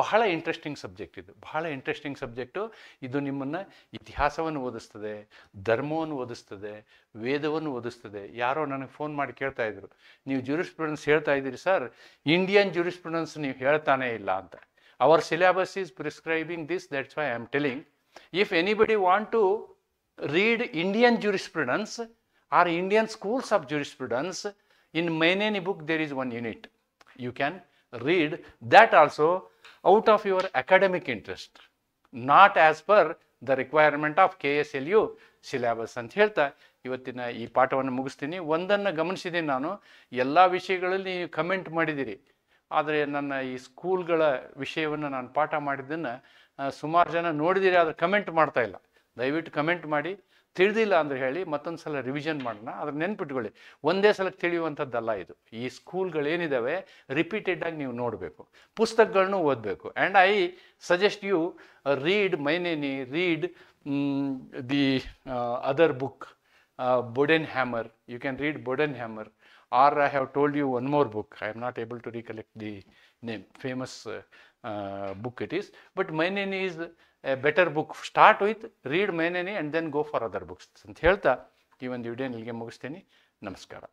ಬಹಳ ಇಂಟ್ರೆಸ್ಟಿಂಗ್ ಸಬ್ಜೆಕ್ಟ್ ಇದು, ಬಹಳ ಇಂಟ್ರೆಸ್ಟಿಂಗ್ ಸಬ್ಜೆಕ್ಟು. ಇದು ನಿಮ್ಮನ್ನು ಇತಿಹಾಸವನ್ನು ಓದಿಸ್ತದೆ, ಧರ್ಮವನ್ನು ಓದಿಸ್ತದೆ, ವೇದವನ್ನು ಓದಿಸ್ತದೆ. ಯಾರೋ ನನಗೆ ಫೋನ್ ಮಾಡಿ ಕೇಳ್ತಾ ಇದ್ರು, ನೀವು ಜೂರಿಸ್ಪ್ರುಡೆನ್ಸ್ ಹೇಳ್ತಾ ಇದ್ದೀರಿ ಸರ್, ಇಂಡಿಯನ್ ಜೂರಿಸ್ಪ್ರುಡೆನ್ಸ್ ನೀವು ಹೇಳ್ತಾನೇ ಇಲ್ಲ ಅಂತ. Our syllabus is prescribing this, that's why I am telling. If anybody want to read Indian jurisprudence or Indian schools of jurisprudence, in Maineni book there is one unit. You can read that also out of your academic interest, not as per the requirement of KSLU syllabus ಅಂತ ಹೇಳ್ತಾ ಇವತ್ತಿನ ಈ ಪಾಠವನ್ನು ಮುಗಿಸ್ತೀನಿ. ಒಂದನ್ನು ಗಮನಿಸಿದ್ದೀನಿ ನಾನು, ಎಲ್ಲ ವಿಷಯಗಳಲ್ಲಿ ನೀವು ಕಮೆಂಟ್ ಮಾಡಿದ್ದೀರಿ, ಆದರೆ ನನ್ನ ಈ ಸ್ಕೂಲ್ಗಳ ವಿಷಯವನ್ನು ನಾನು ಪಾಠ ಮಾಡಿದ್ದನ್ನು ಸುಮಾರು ಜನ ನೋಡಿದ್ದೀರಿ, ಆದರೆ ಕಮೆಂಟ್ ಮಾಡ್ತಾ ಇಲ್ಲ. ದಯವಿಟ್ಟು ಕಮೆಂಟ್ ಮಾಡಿ. ತಿಳಿದಿಲ್ಲ ಅಂದರೆ ಹೇಳಿ, ಮತ್ತೊಂದು ಸಲ ರಿವಿಷನ್ ಮಾಡೋಣ. ಅದ್ರ ನೆನ್ಪಿಟ್ಕೊಳ್ಳಿ, ಒಂದೇ ಸಲಕ್ಕೆ ತಿಳಿಯುವಂಥದ್ದಲ್ಲ ಇದು. ಈ ಸ್ಕೂಲ್ಗಳೇನಿದ್ದಾವೆ ರಿಪೀಟೆಡ್ ಆಗಿ ನೀವು ನೋಡಬೇಕು, ಪುಸ್ತಕಗಳನ್ನೂ ಓದಬೇಕು. And I suggest you read Myneni, read the other book, Bodenhammer. You can read Bodenhammer. Or I have told you one more book. I am not able to recollect the name. Famous book it is. But Maineni is a better book. Start with, read Maineni and then go for other books. ಅಂತ ಹೇಳ್ತಾ ಈ ಒಂದು video ಇಲ್ಲಿಗೆ ಮುಗಿಸ್ತೀನಿ. ನಮಸ್ಕಾರ.